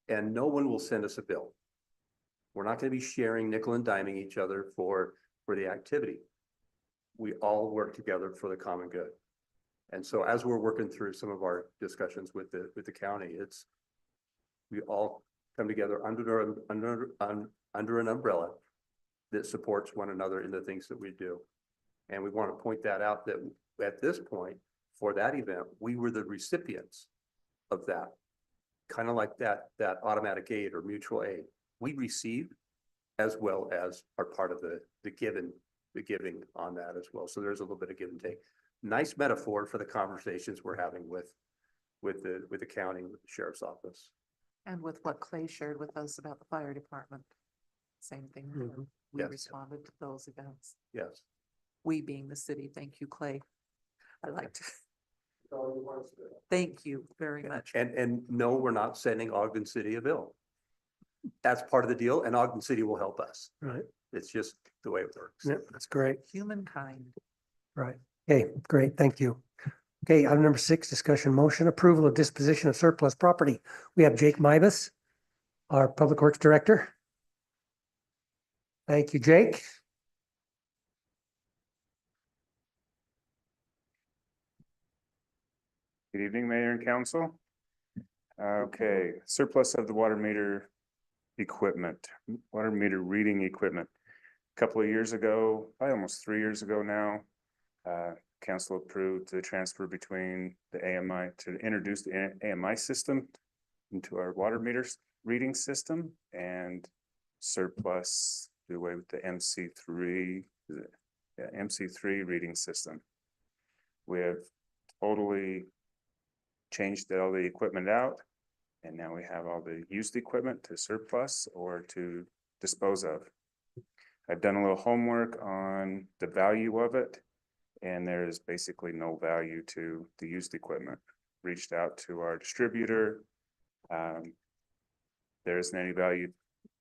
[SPEAKER 2] and no one will send us a bill. We're not going to be sharing nickel and diming each other for the activity. We all work together for the common good. And so as we're working through some of our discussions with the county, we all come together under an umbrella that supports one another in the things that we do. And we want to point that out, that at this point, for that event, we were the recipients of that. Kind of like that automatic aid or mutual aid. We received as well as are part of the giving on that as well. So there's a little bit of give and take. Nice metaphor for the conversations we're having with the county, with the sheriff's office.
[SPEAKER 8] And with what Clay shared with us about the fire department, same thing. there.
[SPEAKER 1] Mhm.
[SPEAKER 8] We
[SPEAKER 2] Yes.
[SPEAKER 8] responded to those events.
[SPEAKER 2] Yes.
[SPEAKER 8] We being the city. Thank you, Clay. I like to. Thank you very much.
[SPEAKER 2] And no, we're not sending Ogden City a bill. That's part of the deal, and Ogden City will help us.
[SPEAKER 1] Right.
[SPEAKER 2] It's just the way it works.
[SPEAKER 1] Yep, that's great.
[SPEAKER 8] Humankind.
[SPEAKER 1] Right. Okay, great. Thank you. Okay, item number 6, discussion motion, approval of disposition of surplus property. We have Jake Mibus, our Public Works Director. Thank you, Jake.
[SPEAKER 10] Good evening, Mayor and Council. Okay, surplus of the water meter equipment, water meter reading equipment. A couple of years ago, probably almost 3 years ago now, council approved the transfer between the AMI to introduce the AMI system into our water meters reading system and surplus do away with the MC3, MC3 reading system. We have totally changed all the equipment out, and now we have all the used equipment to surplus or to dispose of. I've done a little homework on the value of it, and there is basically no value to the used equipment. Reached out to our distributor. There isn't any value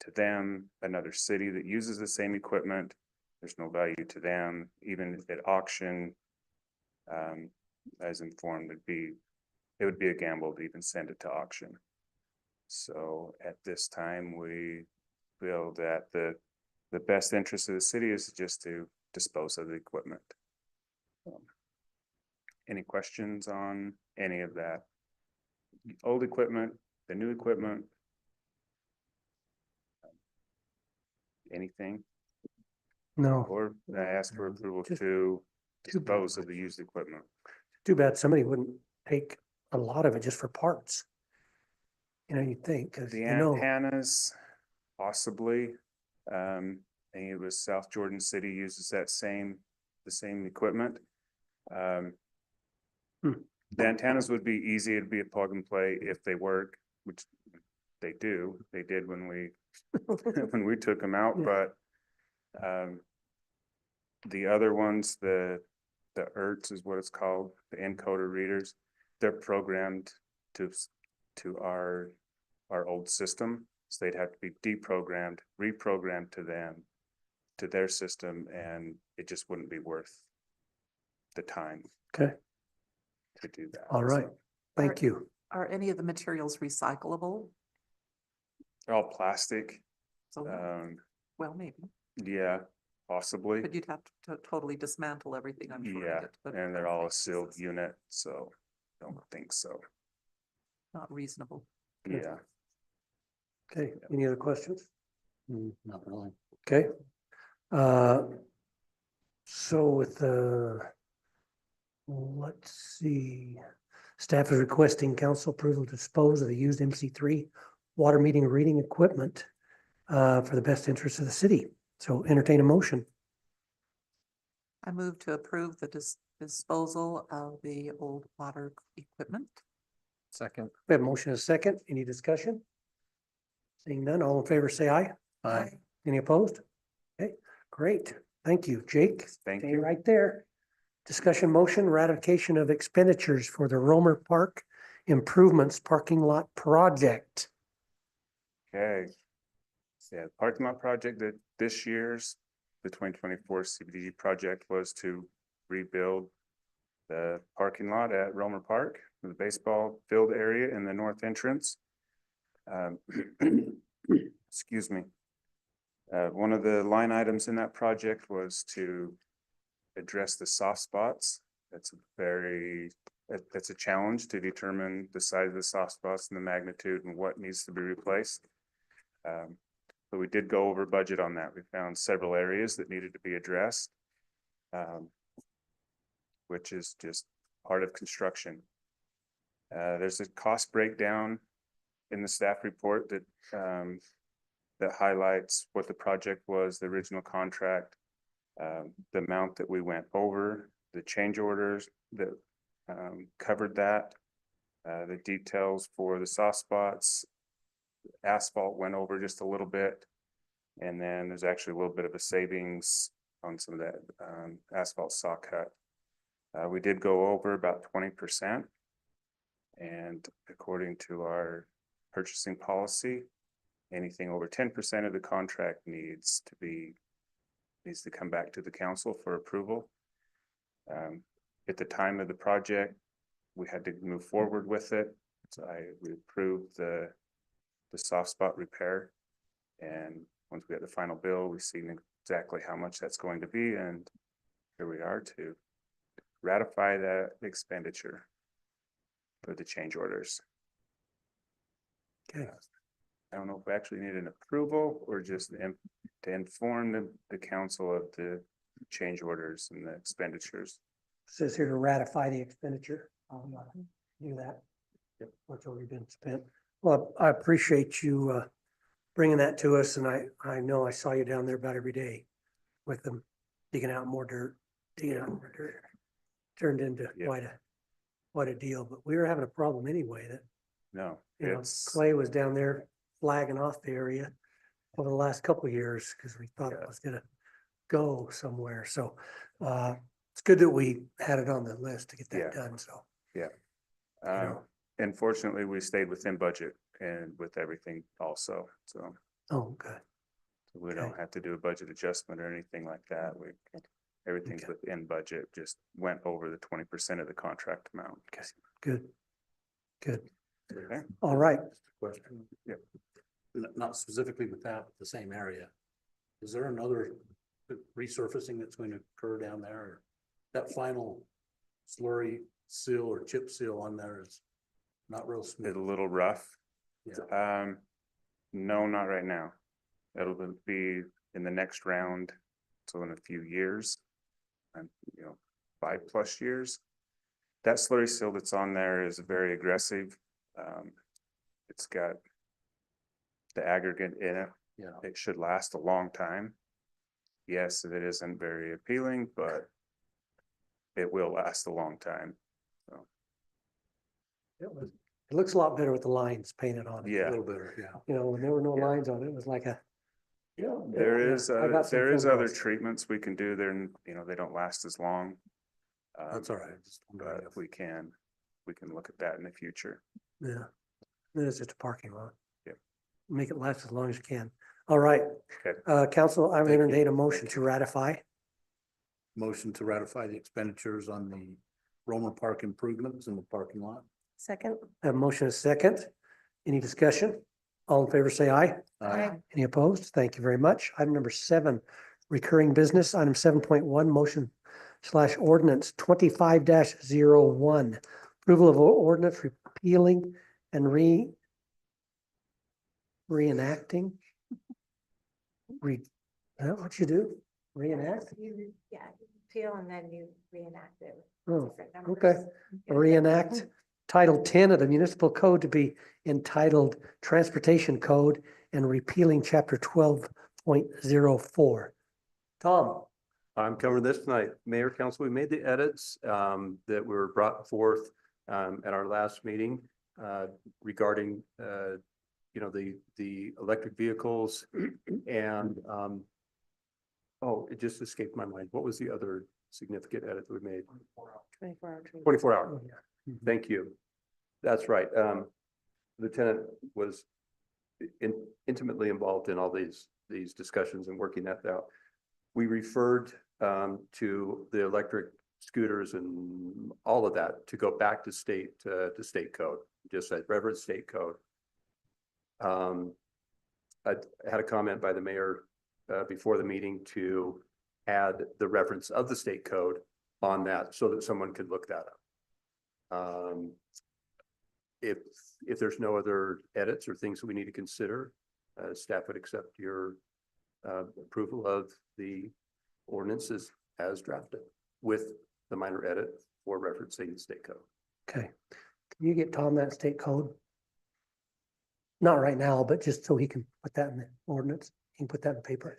[SPEAKER 10] to them. Another city that uses the same equipment, there's no value to them. Even at auction, as informed, it would be a gamble to even send it to auction. So at this time, we feel that the best interest of the city is just to dispose of the equipment. Any questions on any of that? The old equipment, the new equipment? Anything?
[SPEAKER 1] No,
[SPEAKER 10] Or I ask for approval
[SPEAKER 1] Just
[SPEAKER 10] to
[SPEAKER 1] too bad.
[SPEAKER 10] dispose of the used equipment.
[SPEAKER 1] Too bad somebody wouldn't take a lot of it just for parts. You know, you'd think, because
[SPEAKER 10] The
[SPEAKER 1] you know,
[SPEAKER 10] antennas, possibly. I think it was South Jordan City uses the same equipment. The antennas would be easy. It'd be a plug and play if they work, which they do. They did when we when we took them out,
[SPEAKER 1] Yeah.
[SPEAKER 10] but the other ones, the ERTs is what it's called, the encoder readers, they're programmed to our old system. So they'd have to be deprogrammed, reprogrammed to their system, and it just wouldn't be worth the time
[SPEAKER 1] okay,
[SPEAKER 10] to do that.
[SPEAKER 1] all right,
[SPEAKER 10] So
[SPEAKER 1] thank you.
[SPEAKER 8] Are any of the materials recyclable?
[SPEAKER 10] they're all plastic.
[SPEAKER 8] So, well, maybe,
[SPEAKER 10] Yeah, possibly.
[SPEAKER 8] but you'd have to totally dismantle everything, I'm sure.
[SPEAKER 10] Yeah,
[SPEAKER 8] to put it
[SPEAKER 10] and they're
[SPEAKER 8] back
[SPEAKER 10] all a
[SPEAKER 8] into the
[SPEAKER 10] sealed
[SPEAKER 8] system.
[SPEAKER 10] unit, so don't think so.
[SPEAKER 8] Not reasonable.
[SPEAKER 1] Okay.
[SPEAKER 10] Yeah.
[SPEAKER 1] Okay, any other questions?
[SPEAKER 6] Not really.
[SPEAKER 1] Okay. So with let's see, staff is requesting council approval to dispose of the used MC3 water meeting reading equipment for the best interest of the city. So entertain a motion.
[SPEAKER 8] I move to approve the disposal of the old water equipment.
[SPEAKER 4] Second.
[SPEAKER 1] We have a motion and a second. Any discussion? Seeing none, all in favor, say aye.
[SPEAKER 6] Aye.
[SPEAKER 1] Any opposed? Okay, great. Thank you, Jake.
[SPEAKER 10] Thank
[SPEAKER 1] Stay
[SPEAKER 10] you.
[SPEAKER 1] right there. Discussion motion, ratification of expenditures for the Romer Park Improvements Parking Lot Project.
[SPEAKER 10] Okay. Yeah, parking lot project that this year's, the 2024 CBD project was to rebuild the parking lot at Romer Park, the baseball field area in the north entrance. Excuse me. One of the line items in that project was to address the soft spots. That's a challenge to determine the size of the soft spots and the magnitude and what needs to be replaced. But we did go over budget on that. We found several areas that needed to be addressed, which is just part of construction. There's a cost breakdown in the staff report that that highlights what the project was, the original contract, the amount that we went over, the change orders that covered that, the details for the soft spots. Asphalt went over just a little bit, and then there's actually a little bit of a savings on some of that asphalt saw cut. We did go over about 20%, and according to our purchasing policy, anything over 10% of the contract needs to come back to the council for approval. At the time of the project, we had to move forward with it, so we approved the soft spot repair, and once we had the final bill, we seen exactly how much that's going to be, and here we are to ratify that expenditure for the change orders.
[SPEAKER 1] Okay.
[SPEAKER 10] I don't know if we actually need an approval or just to inform the council of the change orders and the expenditures.
[SPEAKER 1] Says here to ratify the expenditure. I'll do that. What's already been spent. Well, I appreciate you bringing that to us, and I know I saw you down there about every day with them digging out more dirt. Turned into quite a deal, but we were having a problem anyway that,
[SPEAKER 10] No,
[SPEAKER 1] you know,
[SPEAKER 10] it's,
[SPEAKER 1] Clay was down there flagging off the area over the last couple of years because we thought it was gonna go somewhere. So it's good that we had it on the list to get that done, so. know.
[SPEAKER 10] unfortunately, we stayed within budget and with everything also, so
[SPEAKER 1] Oh, good.
[SPEAKER 10] we don't have to do a budget adjustment or anything like that. Everything's
[SPEAKER 1] Okay.
[SPEAKER 10] within budget, just went over the 20% of the contract amount.
[SPEAKER 1] Good. Good.
[SPEAKER 10] Okay.
[SPEAKER 1] All right.
[SPEAKER 6] Question.
[SPEAKER 10] Yep.
[SPEAKER 6] Not specifically with that, but the same area. Is there another resurfacing that's going to occur down there? Or that final slurry seal or chip seal on there is not real
[SPEAKER 10] It's
[SPEAKER 6] smooth.
[SPEAKER 10] a little rough.
[SPEAKER 6] Yeah.
[SPEAKER 10] No, not right now. It'll be in the next round, so in a few years, and 5+ years. That slurry seal that's on there is very aggressive. It's got the aggregate in it.
[SPEAKER 6] Yeah.
[SPEAKER 10] It should last a long time. Yes, it isn't very appealing, but it will last a long time. So,
[SPEAKER 1] It looks a lot better with the lines painted on it.
[SPEAKER 6] A
[SPEAKER 10] yeah.
[SPEAKER 6] little better, yeah.
[SPEAKER 1] You know, when there were no
[SPEAKER 10] Yeah.
[SPEAKER 1] lines on it, it was like a.
[SPEAKER 10] There
[SPEAKER 1] yeah,
[SPEAKER 10] is,
[SPEAKER 1] I got some
[SPEAKER 10] there is other
[SPEAKER 1] photos.
[SPEAKER 10] treatments we can do there, and they don't last as long.
[SPEAKER 6] That's all right. Just wondering
[SPEAKER 10] But
[SPEAKER 6] if-
[SPEAKER 10] we can look at that in the future.
[SPEAKER 1] Yeah. It's just a parking lot.
[SPEAKER 10] Yep.
[SPEAKER 1] Make it last as long as you can. All right.
[SPEAKER 10] Okay.
[SPEAKER 1] Council, I would
[SPEAKER 6] Thank you.
[SPEAKER 1] entertain a motion to ratify.
[SPEAKER 6] Motion to ratify the expenditures on the Romer Park improvements in the parking lot.
[SPEAKER 3] Second.
[SPEAKER 1] Have a motion and a second. Any discussion? All in favor, say aye.
[SPEAKER 3] Aye.
[SPEAKER 1] Any opposed? Thank you very much. Item number 7, recurring business. Item 7.1, motion / ordinance 25-01. Approval of ordinance repealing and reenacting. Is that what you do? Reenact?
[SPEAKER 3] Yeah, peel and then you reenact it.
[SPEAKER 1] Oh,
[SPEAKER 3] Different numbers.
[SPEAKER 1] okay. Reenact Title 10 of the Municipal Code to be entitled Transportation Code and repealing Chapter 12.04. Tom?
[SPEAKER 2] I'm covering this tonight. Mayor, council, we made the edits that were brought forth at our last meeting. regarding, the electric vehicles and, oh, it just escaped my mind. What was the other significant edit that we made? 24 hour. Thank you. That's right. Lieutenant was intimately involved in all these discussions and working that out. We referred to the electric scooters and all of that to go back to state code, just said reference state code. I had a comment by the mayor before the meeting to add the reference of the state code on that so that someone could look that up. If there's no other edits or things that we need to consider, staff would accept your approval of the ordinances as drafted with the minor edit for referencing the state code.
[SPEAKER 1] Okay. Can you get Tom that state code? Not right now, but just so he can put that in the ordinance. He can put that in paper.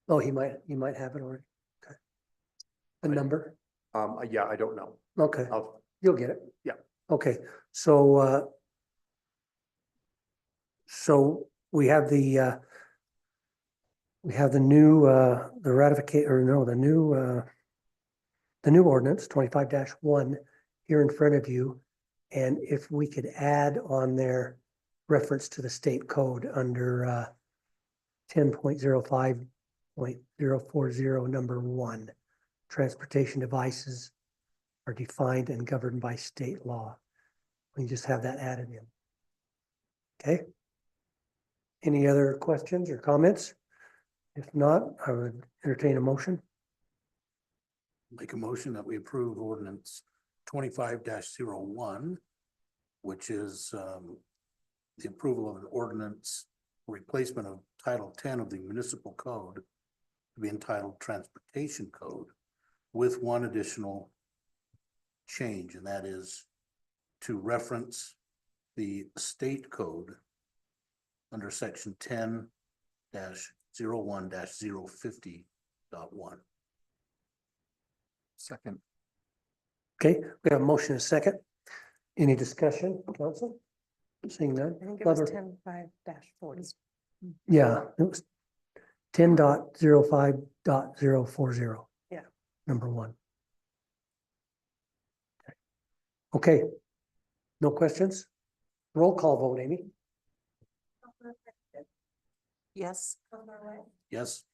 [SPEAKER 1] Oh, he might have it already. Okay. A number?
[SPEAKER 2] Yeah, I don't know.
[SPEAKER 1] Okay, you'll get it.
[SPEAKER 2] Yeah.
[SPEAKER 1] Okay, so we have the new, the ratificate, or no, the new ordinance 25-1 here in front of you. And if we could add on their reference to the state code under 10.05.040 number 1, transportation devices are defined and governed by state law. We can just have that added in. Okay. Any other questions or comments? If not, I would entertain a motion.
[SPEAKER 6] Make a motion that we approve ordinance 25-01, which is the approval of an ordinance replacement of Title 10 of the municipal code to be entitled Transportation Code with one additional change, and that is to reference the state code under section 10-01-050.1.
[SPEAKER 4] Second.
[SPEAKER 1] Okay, we have a motion and a second. Any discussion, council? Seeing none.
[SPEAKER 3] I think it was
[SPEAKER 1] Other-
[SPEAKER 3] 10.5-40.
[SPEAKER 1] Yeah, it was 10.05.040.
[SPEAKER 3] Yeah.
[SPEAKER 1] Number 1. Okay. No questions? Roll call vote, Amy.
[SPEAKER 8] Yes.
[SPEAKER 6] Yes.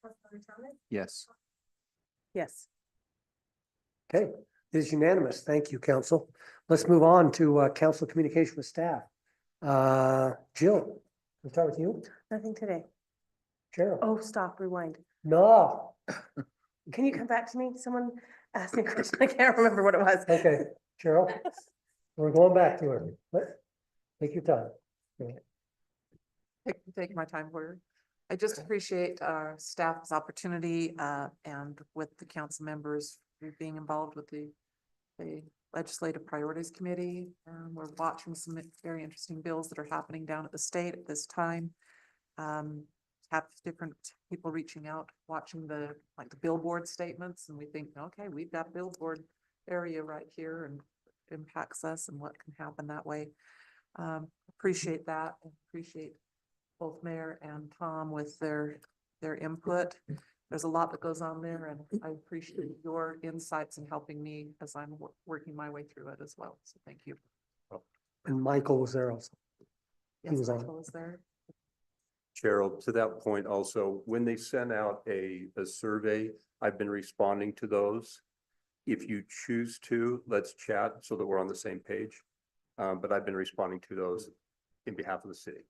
[SPEAKER 4] Yes.
[SPEAKER 3] Yes.
[SPEAKER 1] Okay, it is unanimous. Thank you, council. Let's move on to council communication with staff. Jill, we'll start with you.
[SPEAKER 3] Nothing today.
[SPEAKER 1] Cheryl.
[SPEAKER 3] Oh, stop, rewind.
[SPEAKER 1] No.
[SPEAKER 3] Can you come back to me? Someone asked me a question. I can't remember what it was.
[SPEAKER 1] Okay, Cheryl, we're going back to her. Take your time.
[SPEAKER 8] Take my time for it. I just appreciate our staff's opportunity and with the council members being involved with the Legislative Priorities Committee. We're watching some very interesting bills that are happening down at the state at this time. Have different people reaching out, watching the billboard statements, and we think, okay, we've got billboard area right here and impacts us and what can happen that way. Appreciate that. Appreciate both Mayor and Tom with their input. There's a lot that goes on there, and I appreciate your insights in helping me as I'm working my way through it as well. So thank you.
[SPEAKER 1] And Michael was there also.
[SPEAKER 8] Yes,
[SPEAKER 1] was on.
[SPEAKER 8] Michael was there.
[SPEAKER 2] Cheryl, to that point also, when they send out a survey, I've been responding to those. If you choose to, let's chat so that we're on the same page. But I've been responding to those in behalf of the city.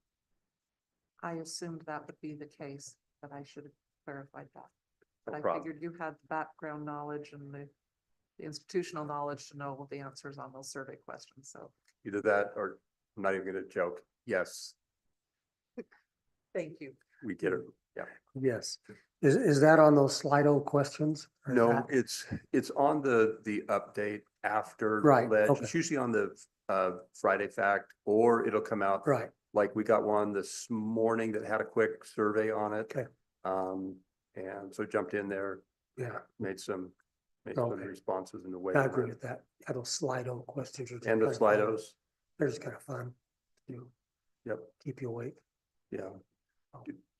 [SPEAKER 8] I assumed that would be the case, but I should have clarified that. But
[SPEAKER 2] No
[SPEAKER 8] I
[SPEAKER 2] problem.
[SPEAKER 8] figured you had the background knowledge and the institutional knowledge to know the answers on those survey questions, so
[SPEAKER 2] Either that or I'm not even gonna joke. Yes,
[SPEAKER 8] thank you.
[SPEAKER 2] we get it. Yeah.
[SPEAKER 1] Yes. Is that on those Slido questions? Or is
[SPEAKER 2] No,
[SPEAKER 1] that-
[SPEAKER 2] it's on the update after.
[SPEAKER 1] Right,
[SPEAKER 2] Ledge.
[SPEAKER 1] okay.
[SPEAKER 2] It's usually on the Friday fact, or it'll come out.
[SPEAKER 1] Right,
[SPEAKER 2] Like we got one this morning that had a quick survey on it.
[SPEAKER 1] Okay.
[SPEAKER 2] And so jumped in there,
[SPEAKER 1] yeah.
[SPEAKER 2] made some Make some of the
[SPEAKER 1] Okay.
[SPEAKER 2] responses in the way.
[SPEAKER 1] I agree with that. Yeah, those Slido questions are. just
[SPEAKER 2] And the
[SPEAKER 1] kinda fun.
[SPEAKER 2] Slidos,
[SPEAKER 1] They're just kind of fun. to
[SPEAKER 2] yep,
[SPEAKER 1] Keep you awake.
[SPEAKER 2] yeah.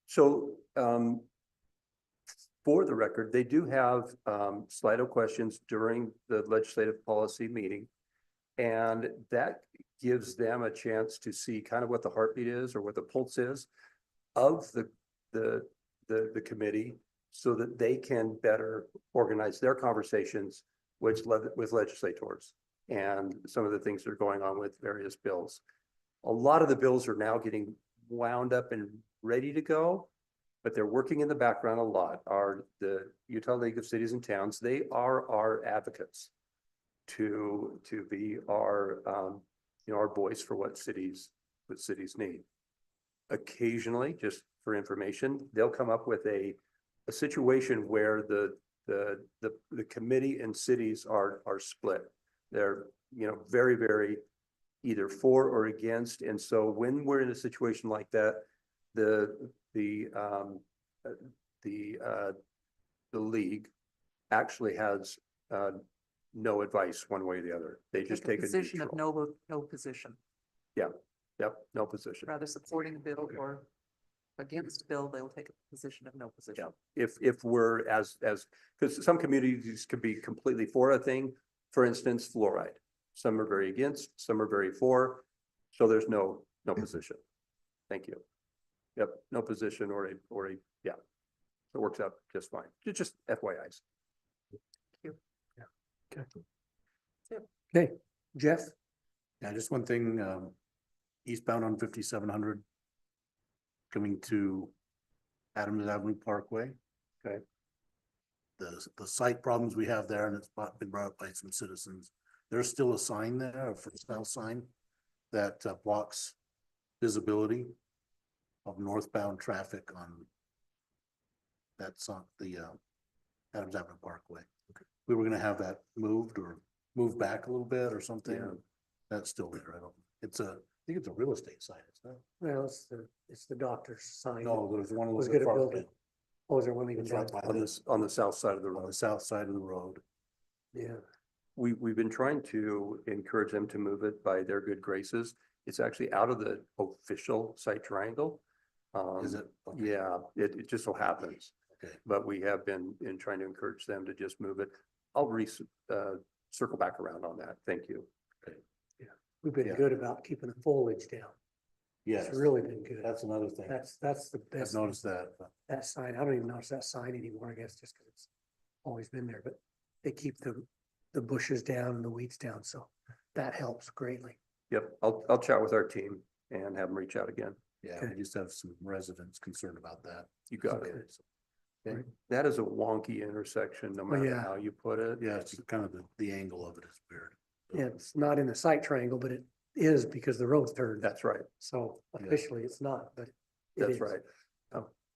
[SPEAKER 2] So, for the record, they do have, Slido questions during the legislative policy meeting. And that gives them a chance to see kind of what the heartbeat is or what the pulse is of the committee so that they can better organize their conversations with legislators and some of the things that are going on with various bills. A lot of the bills are now getting wound up and ready to go, but they're working in the background a lot. The Utah League of Cities and Towns, they are our advocates to be our, our voice for what cities need. Occasionally, just for information, they'll come up with a situation where the committee and cities are split. They're, very, very either for or against. And so when we're in a situation like that, the league actually has, no advice one way or the other. They just take a
[SPEAKER 8] Position of
[SPEAKER 2] neutral.
[SPEAKER 8] no position,
[SPEAKER 2] Yep, no position.
[SPEAKER 8] rather supporting a bill or against a bill, they will take a position of no position.
[SPEAKER 2] Yeah, if we're because some communities could be completely for a thing, for instance, fluoride. Some are very against, some are very for, so there's no position. Thank you. Yep, no position or a, yeah. It works out just fine. Just FYIs.
[SPEAKER 1] Okay, Jeff?
[SPEAKER 6] Yeah, just one thing, eastbound on 5700 coming to Adams Avenue Parkway.
[SPEAKER 2] Okay.
[SPEAKER 6] The site problems we have there, and it's been brought up by some citizens. There's still a sign there, a for sale sign that blocks visibility of northbound traffic on that's on the Adams Avenue Parkway. We were gonna have that moved or moved back a little bit or something.
[SPEAKER 2] Yeah.
[SPEAKER 6] That's still there. I think it's a real estate sign, isn't it?
[SPEAKER 1] Well, it's the doctor's sign.
[SPEAKER 6] No, there's one.
[SPEAKER 1] Was
[SPEAKER 6] a
[SPEAKER 1] gonna
[SPEAKER 6] far
[SPEAKER 1] build
[SPEAKER 6] down,
[SPEAKER 1] it. Oh, is there one even
[SPEAKER 6] It's
[SPEAKER 1] down?
[SPEAKER 6] right by
[SPEAKER 2] On the south side of the
[SPEAKER 6] on
[SPEAKER 2] road.
[SPEAKER 6] the south side of the road.
[SPEAKER 1] Yeah,
[SPEAKER 2] We've been trying to encourage them to move it by their good graces. It's actually out of the official site triangle.
[SPEAKER 6] Is it? Okay.
[SPEAKER 2] Yeah, it just so happens.
[SPEAKER 6] Okay.
[SPEAKER 2] But we have been trying to encourage them to just move it. I'll circle back around on that. Thank you.
[SPEAKER 1] we've been
[SPEAKER 6] Yeah.
[SPEAKER 1] good about keeping the foliage down.
[SPEAKER 6] Yes,
[SPEAKER 1] It's really been good.
[SPEAKER 6] that's another thing.
[SPEAKER 1] That's the
[SPEAKER 6] I've
[SPEAKER 1] best,
[SPEAKER 6] noticed that.
[SPEAKER 1] that sign. I don't even notice that sign anymore, I guess, just because it's always been there, but they keep the bushes down and the weeds down, so that helps greatly.
[SPEAKER 2] Yep, I'll chat with our team and have them reach out again.
[SPEAKER 6] Yeah,
[SPEAKER 1] Okay.
[SPEAKER 6] we just have some residents concerned about that.
[SPEAKER 2] You got it.
[SPEAKER 6] Okay.
[SPEAKER 2] That is a wonky intersection, no matter
[SPEAKER 1] yeah.
[SPEAKER 2] how you put it.
[SPEAKER 6] Yeah, it's kind of the angle of it is weird.
[SPEAKER 1] Yeah, it's not in the site triangle, but it is because the road's turned.
[SPEAKER 2] That's right.
[SPEAKER 1] So
[SPEAKER 6] Yeah.
[SPEAKER 1] officially it's not, but it
[SPEAKER 2] That's
[SPEAKER 1] is.
[SPEAKER 2] right.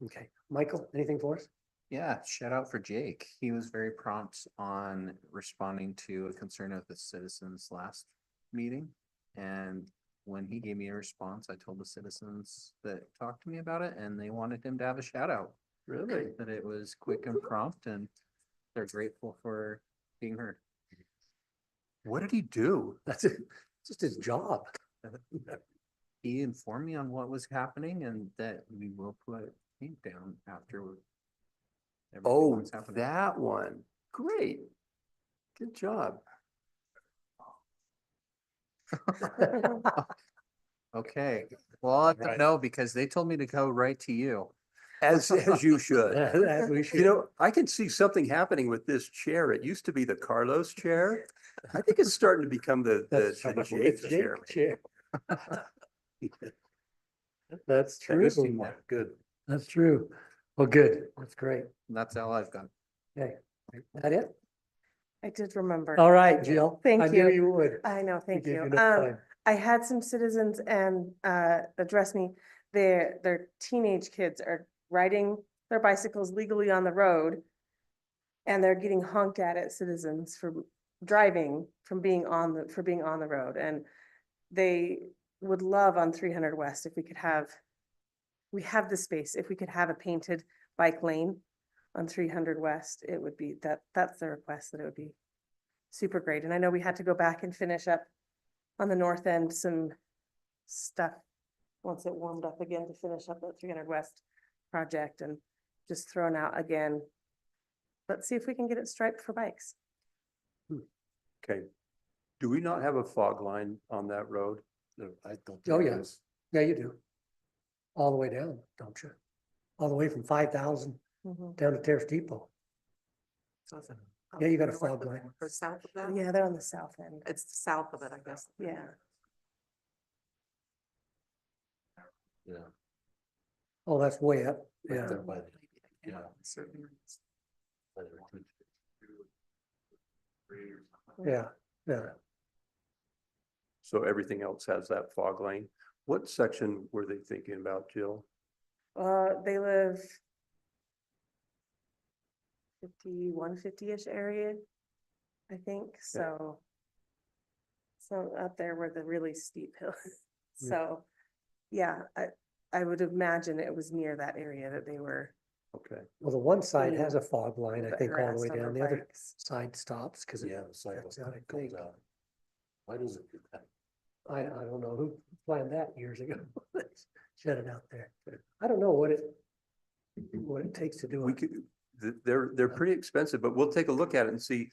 [SPEAKER 1] Okay, Michael, anything for us?
[SPEAKER 11] Yeah, shout out for Jake. He was very prompt on responding to a concern of the citizens last meeting. And when he gave me a response, I told the citizens that talked to me about it and they wanted him to have a shout out.
[SPEAKER 2] Really?
[SPEAKER 11] That it was quick and prompt and they're grateful for being heard.
[SPEAKER 2] What did he do?
[SPEAKER 1] That's just his job.
[SPEAKER 11] He informed me on what was happening and that we will put ink down after. everything
[SPEAKER 2] Oh,
[SPEAKER 11] that's happening.
[SPEAKER 2] that one. Great. Good job.
[SPEAKER 11] Okay, well, I'll let them
[SPEAKER 6] Right.
[SPEAKER 11] know because they told me to go right to you.
[SPEAKER 2] As you should.
[SPEAKER 1] That we should-
[SPEAKER 2] You know, I can see something happening with this chair. It used to be the Carlos chair. I think it's starting to become the
[SPEAKER 1] That's
[SPEAKER 2] Jake
[SPEAKER 1] Jake
[SPEAKER 2] chair.
[SPEAKER 1] chair. That's
[SPEAKER 6] Good
[SPEAKER 1] true.
[SPEAKER 6] teamwork, good.
[SPEAKER 1] That's true. Well, good. That's great.
[SPEAKER 11] That's all I've got.
[SPEAKER 1] Okay, that it?
[SPEAKER 3] I did remember.
[SPEAKER 1] All right, Jill.
[SPEAKER 3] Thank
[SPEAKER 1] I knew
[SPEAKER 3] you.
[SPEAKER 1] you would.
[SPEAKER 3] I know, thank
[SPEAKER 1] gave
[SPEAKER 3] you.
[SPEAKER 1] enough time.
[SPEAKER 3] I had some citizens and address me. Their teenage kids are riding their bicycles legally on the road. And they're getting honked at citizens for driving from being on the road. And they would love on 300 West if we have the space, if we could have a painted bike lane on 300 West, it would be, that's the request, that it would be super great. And I know we had to go back and finish up on the north end some stuff once it warmed up again to finish up that 300 West project, and just thrown out again. Let's see if we can get it striped for bikes.
[SPEAKER 2] Okay. Do we not have a fog line on that road?
[SPEAKER 6] I don't.
[SPEAKER 1] Oh,
[SPEAKER 6] think
[SPEAKER 1] yeah.
[SPEAKER 6] it is.
[SPEAKER 1] Yeah, you do. All the way down, don't you? All the way from 5,000 down to Terrace Depot. Yeah, you got a
[SPEAKER 8] North
[SPEAKER 1] fog
[SPEAKER 8] of-
[SPEAKER 1] line.
[SPEAKER 8] Or south of that?
[SPEAKER 3] Yeah, they're on the south end.
[SPEAKER 8] It's south of it, I guess.
[SPEAKER 3] Yeah.
[SPEAKER 6] Yeah.
[SPEAKER 1] Oh, that's way up.
[SPEAKER 6] Right
[SPEAKER 1] Yeah.
[SPEAKER 6] there by the,
[SPEAKER 8] Yeah,
[SPEAKER 6] yeah.
[SPEAKER 8] certainly.
[SPEAKER 6] by the-
[SPEAKER 1] Yeah, yeah.
[SPEAKER 2] So everything else has that fog lane. What section were they thinking about, Jill?
[SPEAKER 3] They live 150-ish area, I think, so. So up there where the really steep hill.
[SPEAKER 1] Yeah.
[SPEAKER 3] So, yeah, I would imagine it was near that area that they were.
[SPEAKER 2] Okay,
[SPEAKER 1] Well, the one side has a fog line, I
[SPEAKER 3] bit
[SPEAKER 1] think, all the
[SPEAKER 3] harassed
[SPEAKER 1] way
[SPEAKER 3] over
[SPEAKER 1] down. The other
[SPEAKER 3] bikes.
[SPEAKER 1] side stops because
[SPEAKER 6] Yeah, the sidewalk
[SPEAKER 1] that's out, I
[SPEAKER 6] comes
[SPEAKER 1] think.
[SPEAKER 6] out. Why does it do that?
[SPEAKER 1] I don't know who planned that years ago. Shut it out there. I don't know what it takes to do
[SPEAKER 2] we
[SPEAKER 1] it.
[SPEAKER 2] could, they're pretty expensive, but we'll take a look at it and see.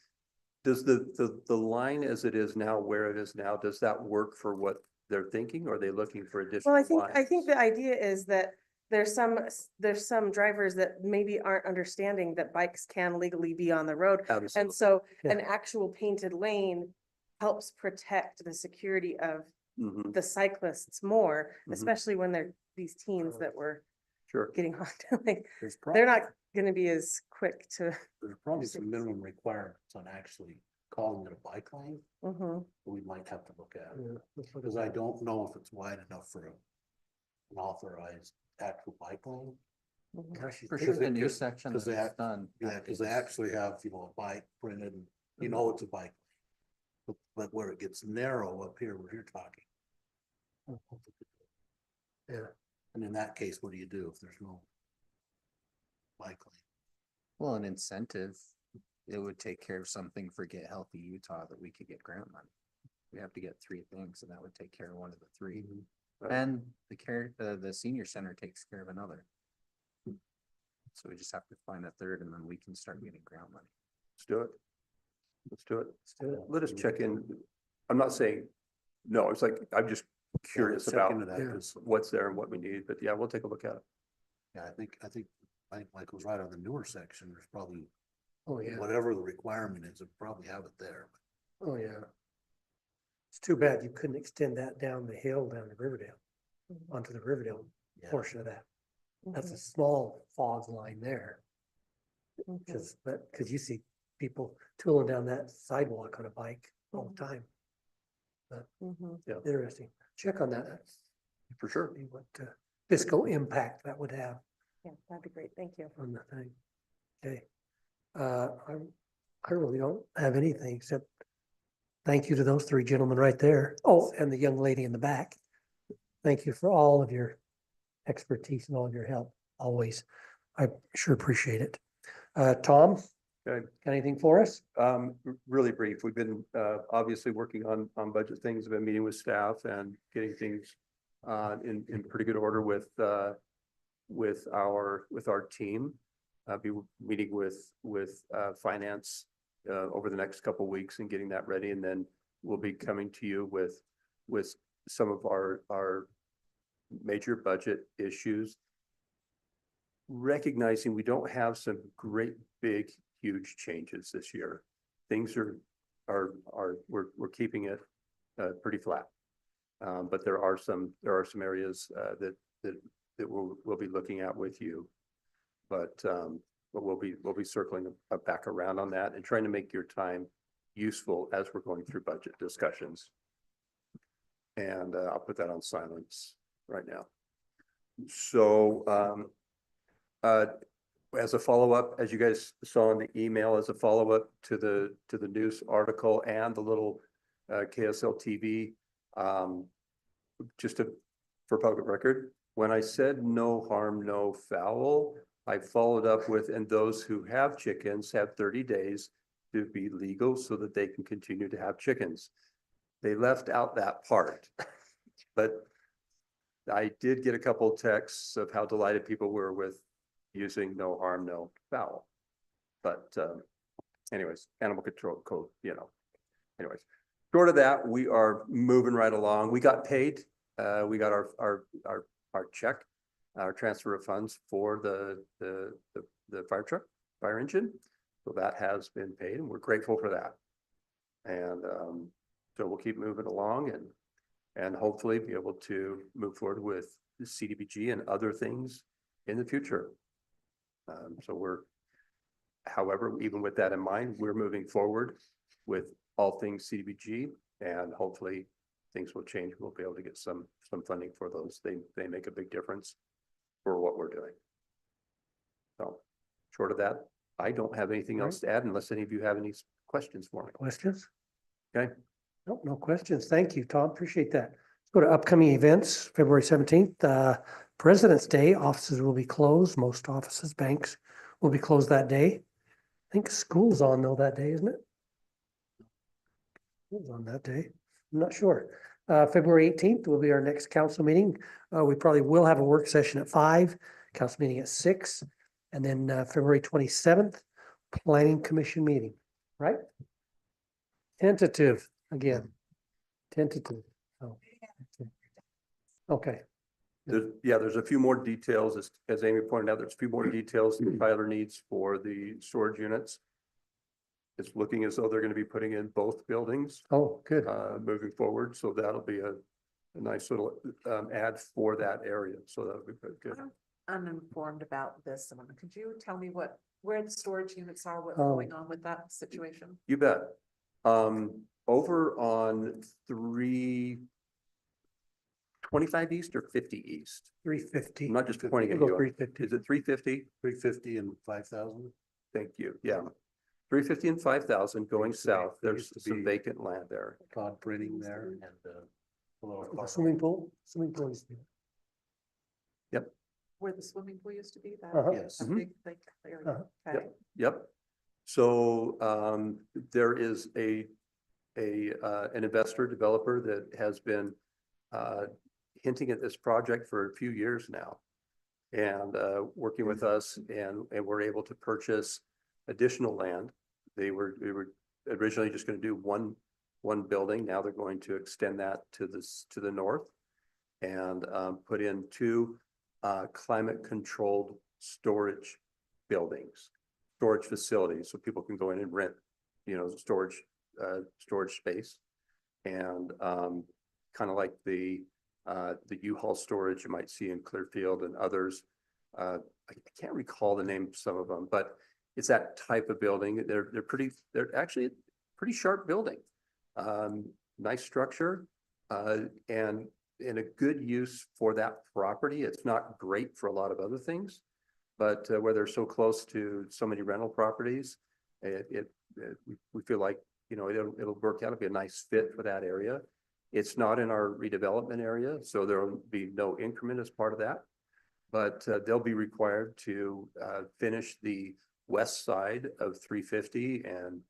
[SPEAKER 2] Does the line as it is now, where it is now, does that work for what they're thinking? Or are they looking for additional
[SPEAKER 3] Well,
[SPEAKER 2] lines?
[SPEAKER 3] I think the idea is that there's some drivers that maybe aren't understanding that bikes can legally be on the road. And
[SPEAKER 2] Absolutely.
[SPEAKER 3] so
[SPEAKER 1] Yeah.
[SPEAKER 3] an actual painted lane helps protect the security of
[SPEAKER 2] Mhm,
[SPEAKER 3] the cyclists more,
[SPEAKER 2] Mhm.
[SPEAKER 3] especially when they're these teens that were
[SPEAKER 2] sure.
[SPEAKER 3] getting honked. Like,
[SPEAKER 6] There's
[SPEAKER 3] they're
[SPEAKER 6] probably,
[SPEAKER 3] not gonna be as quick to.
[SPEAKER 6] there's probably some minimum requirements on actually calling it a bike lane,
[SPEAKER 3] Mhm.
[SPEAKER 6] that we might have to look at.
[SPEAKER 1] Yeah, let's look at
[SPEAKER 6] Because I
[SPEAKER 1] that.
[SPEAKER 6] don't know if it's wide enough for an authorized actual bike lane.
[SPEAKER 3] Mhm.
[SPEAKER 1] Gosh, you
[SPEAKER 6] For
[SPEAKER 1] think-
[SPEAKER 6] sure.
[SPEAKER 11] The new section
[SPEAKER 6] Because
[SPEAKER 11] that's
[SPEAKER 6] they
[SPEAKER 11] done.
[SPEAKER 6] Yeah, because they actually have, a bike printed, and you know it's a bike. But where it gets narrow up here, where you're talking.
[SPEAKER 1] Yeah.
[SPEAKER 6] And in that case, what do you do if there's no bike lane?
[SPEAKER 11] Well, an incentive, it would take care of something for Get Healthy Utah that we could get grant money. We have to get 3 things and that would take care of one of the 3.
[SPEAKER 2] Right.
[SPEAKER 11] And the senior center takes care of another. So we just have to find a third and then we can start getting grant money.
[SPEAKER 2] Let's do it. Let's do it.
[SPEAKER 1] Let's do it.
[SPEAKER 2] Let us check in. I'm not saying, no, it's like, I'm just curious
[SPEAKER 6] Check
[SPEAKER 2] about
[SPEAKER 6] into that,
[SPEAKER 1] yeah.
[SPEAKER 6] 'cause,
[SPEAKER 2] what's there and what we need, but yeah, we'll take a look at it.
[SPEAKER 6] yeah, I think Michael's right on the newer section, there's probably,
[SPEAKER 1] Oh, yeah.
[SPEAKER 6] whatever the requirement is, they'll probably have it there.
[SPEAKER 1] Oh, yeah. It's too bad you couldn't extend that down the hill down to Riverdale, onto the Riverdale
[SPEAKER 6] Yeah.
[SPEAKER 1] portion of that. That's a
[SPEAKER 3] Mhm.
[SPEAKER 1] small fog line there.
[SPEAKER 3] Mhm.
[SPEAKER 1] Because you see people tooling down that sidewalk on a bike all the time.
[SPEAKER 3] Mhm.
[SPEAKER 1] Interesting. Check on that.
[SPEAKER 2] For sure.
[SPEAKER 1] See what fiscal impact that would have
[SPEAKER 3] Yeah, that'd be great. Thank you.
[SPEAKER 1] on the thing. Okay. I really don't have anything except thank you to those 3 gentlemen right there. Oh, and the young lady in the back. Thank you for all of your expertise and all of your help, always. I sure appreciate it. Tom?
[SPEAKER 2] Okay.
[SPEAKER 1] Got anything for us?
[SPEAKER 2] Really brief. We've been obviously working on budget things, have been meeting with staff and getting things in pretty good order with our team. I'll be meeting with finance over the next couple of weeks and getting that ready, and then we'll be coming to you with some of our major budget issues. Recognizing we don't have some great, big, huge changes this year. Things we're keeping it pretty flat. But there are some areas that we'll be looking at with you. But we'll be circling back around on that and trying to make your time useful as we're going through budget discussions. And I'll put that on silence right now. So as a follow-up, as you guys saw in the email, as a follow-up to the news article and the little KSL TV, just for public record, when I said no harm, no foul, I followed up with, and those who have chickens have 30 days to be legal so that they can continue to have chickens. They left out that part, but I did get a couple texts of how delighted people were with using no harm, no foul. But anyways, animal control code, anyways, short of that, we are moving right along. We got paid. We got our check, our transfer of funds for the fire truck, fire engine. So that has been paid and we're grateful for that. And so we'll keep moving along and hopefully be able to move forward with the CDBG and other things in the future. However, even with that in mind, we're moving forward with all things CDBG and hopefully things will change. We'll be able to get some funding for those. They make a big difference for what we're doing. So short of that, I don't have anything else to add unless any of you have any questions for me.
[SPEAKER 1] Questions?
[SPEAKER 2] Okay.
[SPEAKER 1] Nope, no questions. Thank you, Tom. Appreciate that. Let's go to upcoming events, February 17th, President's Day. Offices will be closed. Most offices, banks will be closed that day. I think school's on though that day, isn't it? School's on that day. I'm not sure. February 18th will be our next council meeting. We probably will have a work session at 5, council meeting at 6, and then February 27th, planning commission meeting, right? Tentative again. Tentative. Oh, okay.
[SPEAKER 2] There's a few more details, as Amy pointed out, there's a few more details that Tyler needs for the storage units. It's looking as though they're going to be putting in both buildings,
[SPEAKER 1] Oh, good.
[SPEAKER 2] moving forward. So that'll be a nice little, ad for that area. So that'll be good.
[SPEAKER 8] I'm uninformed about this. Could you tell me where the storage units are, what's
[SPEAKER 1] Oh.
[SPEAKER 8] going on with that situation?
[SPEAKER 2] You bet. Over on 325 East or 50 East?
[SPEAKER 1] 350.
[SPEAKER 2] I'm not just pointing at
[SPEAKER 1] We'll go
[SPEAKER 2] you.
[SPEAKER 1] 350.
[SPEAKER 2] Is it 350?
[SPEAKER 6] 350 and 5,000.
[SPEAKER 2] Thank you. Yeah. 350 and 5,000 going
[SPEAKER 6] Used to be-
[SPEAKER 2] south.
[SPEAKER 6] there
[SPEAKER 2] There's
[SPEAKER 6] used to
[SPEAKER 2] some
[SPEAKER 6] be-
[SPEAKER 2] vacant land there.
[SPEAKER 6] Todd printing there and below a
[SPEAKER 1] The
[SPEAKER 6] car.
[SPEAKER 1] swimming pool? Swimming pool is there.
[SPEAKER 8] Where the swimming pool used to be, that
[SPEAKER 6] Yes.
[SPEAKER 8] that big area?
[SPEAKER 1] Uh-huh.
[SPEAKER 8] Okay.
[SPEAKER 2] Yep. So there is an investor developer that has been hinting at this project for a few years now. And working with us and we're able to purchase additional land. We were originally just going to do one building. Now they're going to extend that to the north and put in 2 climate controlled storage buildings, storage facilities, so people can go in and rent, storage space. And kind of like the U-Haul storage you might see in Clearfield and others. I can't recall the name of some of them, but it's that type of building. They're actually a pretty sharp building. Nice structure, and in a good use for that property. It's not great for a lot of other things, but where they're so close to so many rental properties, we feel like, it'll work out. It'll be a nice fit for that area. It's not in our redevelopment area, so there will be no increment as part of that. But they'll be required to finish the west side of 350 and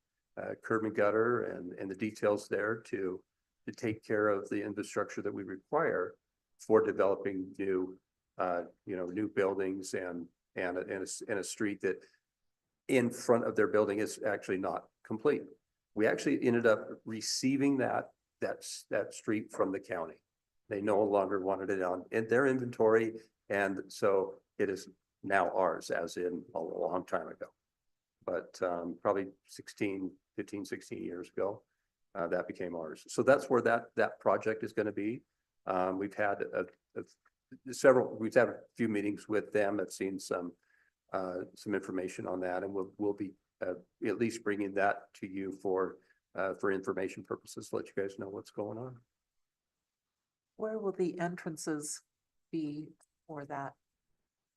[SPEAKER 2] curb and gutter and the details there to take care of the infrastructure that we require for developing new buildings and a street that in front of their building is actually not complete. We actually ended up receiving that street from the county. They no longer wanted it in their inventory, and so it is now ours, as in a long time ago. But probably 15, 16 years ago, that became ours. So that's where that project is going to be. We've had a few meetings with them. I've seen some information on that, and we'll be at least bringing that to you for information purposes, to let you guys know what's going on.
[SPEAKER 8] Where will the entrances be for that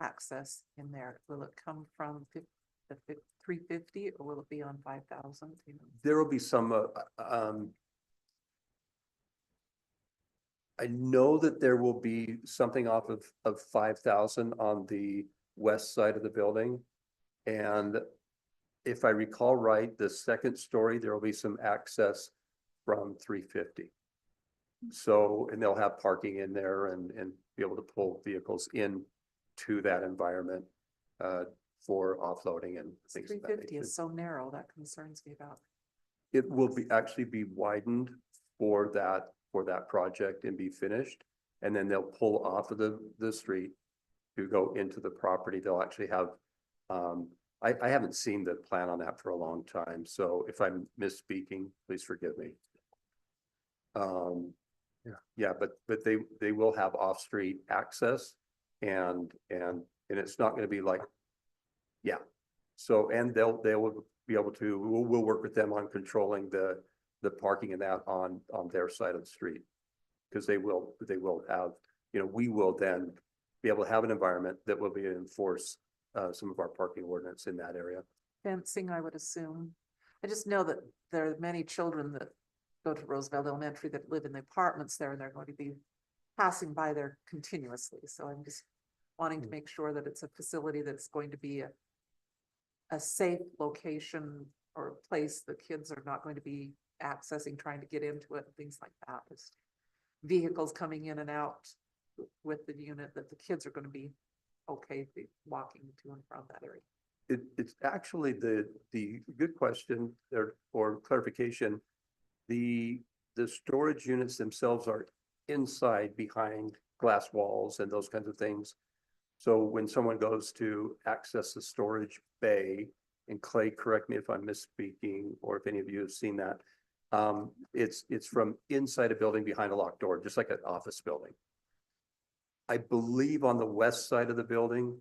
[SPEAKER 8] access in there? Will it come from the 350 or will it be on 5,000?
[SPEAKER 2] There will be some, I know that there will be something off of 5,000 on the west side of the building. And if I recall right, the second story, there will be some access from 350. So, and they'll have parking in there and be able to pull vehicles in to that environment for offloading and things
[SPEAKER 8] Three
[SPEAKER 2] of that
[SPEAKER 8] fifty
[SPEAKER 2] nature.
[SPEAKER 8] is so narrow, that concerns me about.
[SPEAKER 2] It will be actually be widened for that project and be finished. And then they'll pull off of the street to go into the property. They'll actually have, I haven't seen the plan on that for a long time. So if I'm misspeaking, please forgive me. Yeah, but they will have off-street access and it's not gonna be like, yeah. So, and they will be able to, we'll work with them on controlling the parking and that on their side of the street. Cause they will have, we will then be able to have an environment that will be enforce some of our parking ordinance in that area.
[SPEAKER 8] Fencing, I would assume. I just know that there are many children that go to Roosevelt Elementary that live in the apartments there and they're going to be passing by there continuously. So I'm just wanting to make sure that it's a facility that's going to be a safe location or a place the kids are not going to be accessing, trying to get into it, and things like that. Just vehicles coming in and out with the unit, that the kids are going to be okay walking to and from that area.
[SPEAKER 2] It's actually the good question there or clarification. The storage units themselves are inside behind glass walls and those kinds of things. So when someone goes to access the storage bay, and Clay, correct me if I'm misspeaking, or if any of you have seen that, it's from inside a building behind a locked door, just like an office building. I believe on the west side of the building,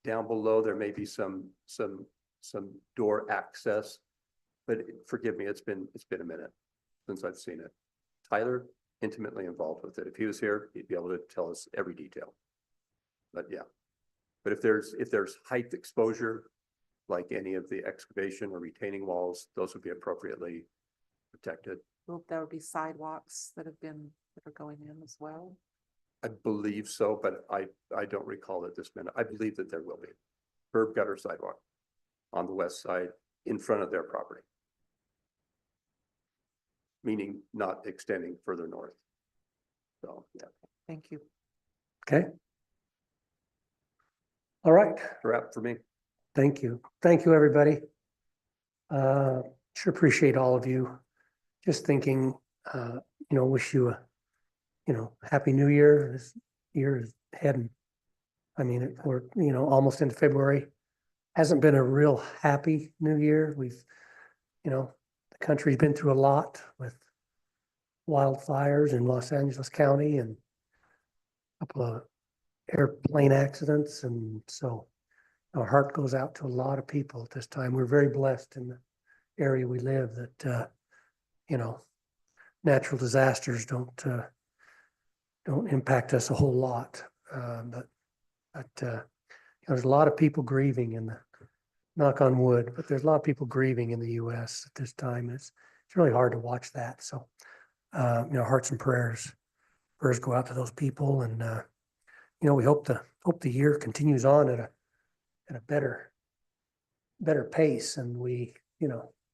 [SPEAKER 2] down below, there may be some door access, but forgive me, it's been a minute since I've seen it. Tyler, intimately involved with it. If he was here, he'd be able to tell us every detail. But yeah, but if there's height exposure, like any of the excavation or retaining walls, those would be appropriately protected.
[SPEAKER 8] Well, there would be sidewalks that are going in as well.
[SPEAKER 2] I believe so, but I don't recall at this minute. I believe that there will be curb gutter sidewalk on the west side in front of their property. Meaning not extending further north. So, yeah,
[SPEAKER 8] Thank you.
[SPEAKER 1] Okay. All right.
[SPEAKER 2] wrap for me.
[SPEAKER 1] Thank you. Thank you, everybody. Sure appreciate all of you. Just thinking, wish you a, happy new year. This year is heading. I mean, we're, almost into February. Hasn't been a real happy new year. We've, the country's been through a lot with wildfires in Los Angeles County and a couple of airplane accidents. And so our heart goes out to a lot of people at this time. We're very blessed in the area we live that, natural disasters don't impact us a whole lot. But there's a lot of people grieving in the, knock on wood, but there's a lot of people grieving in the US at this time. It's really hard to watch that. So, hearts and prayers go out to those people. And, we hope the year continues on at a better pace. And we,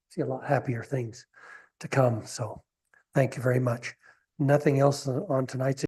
[SPEAKER 1] see a lot happier things to come. So thank you very much. Nothing else on tonight's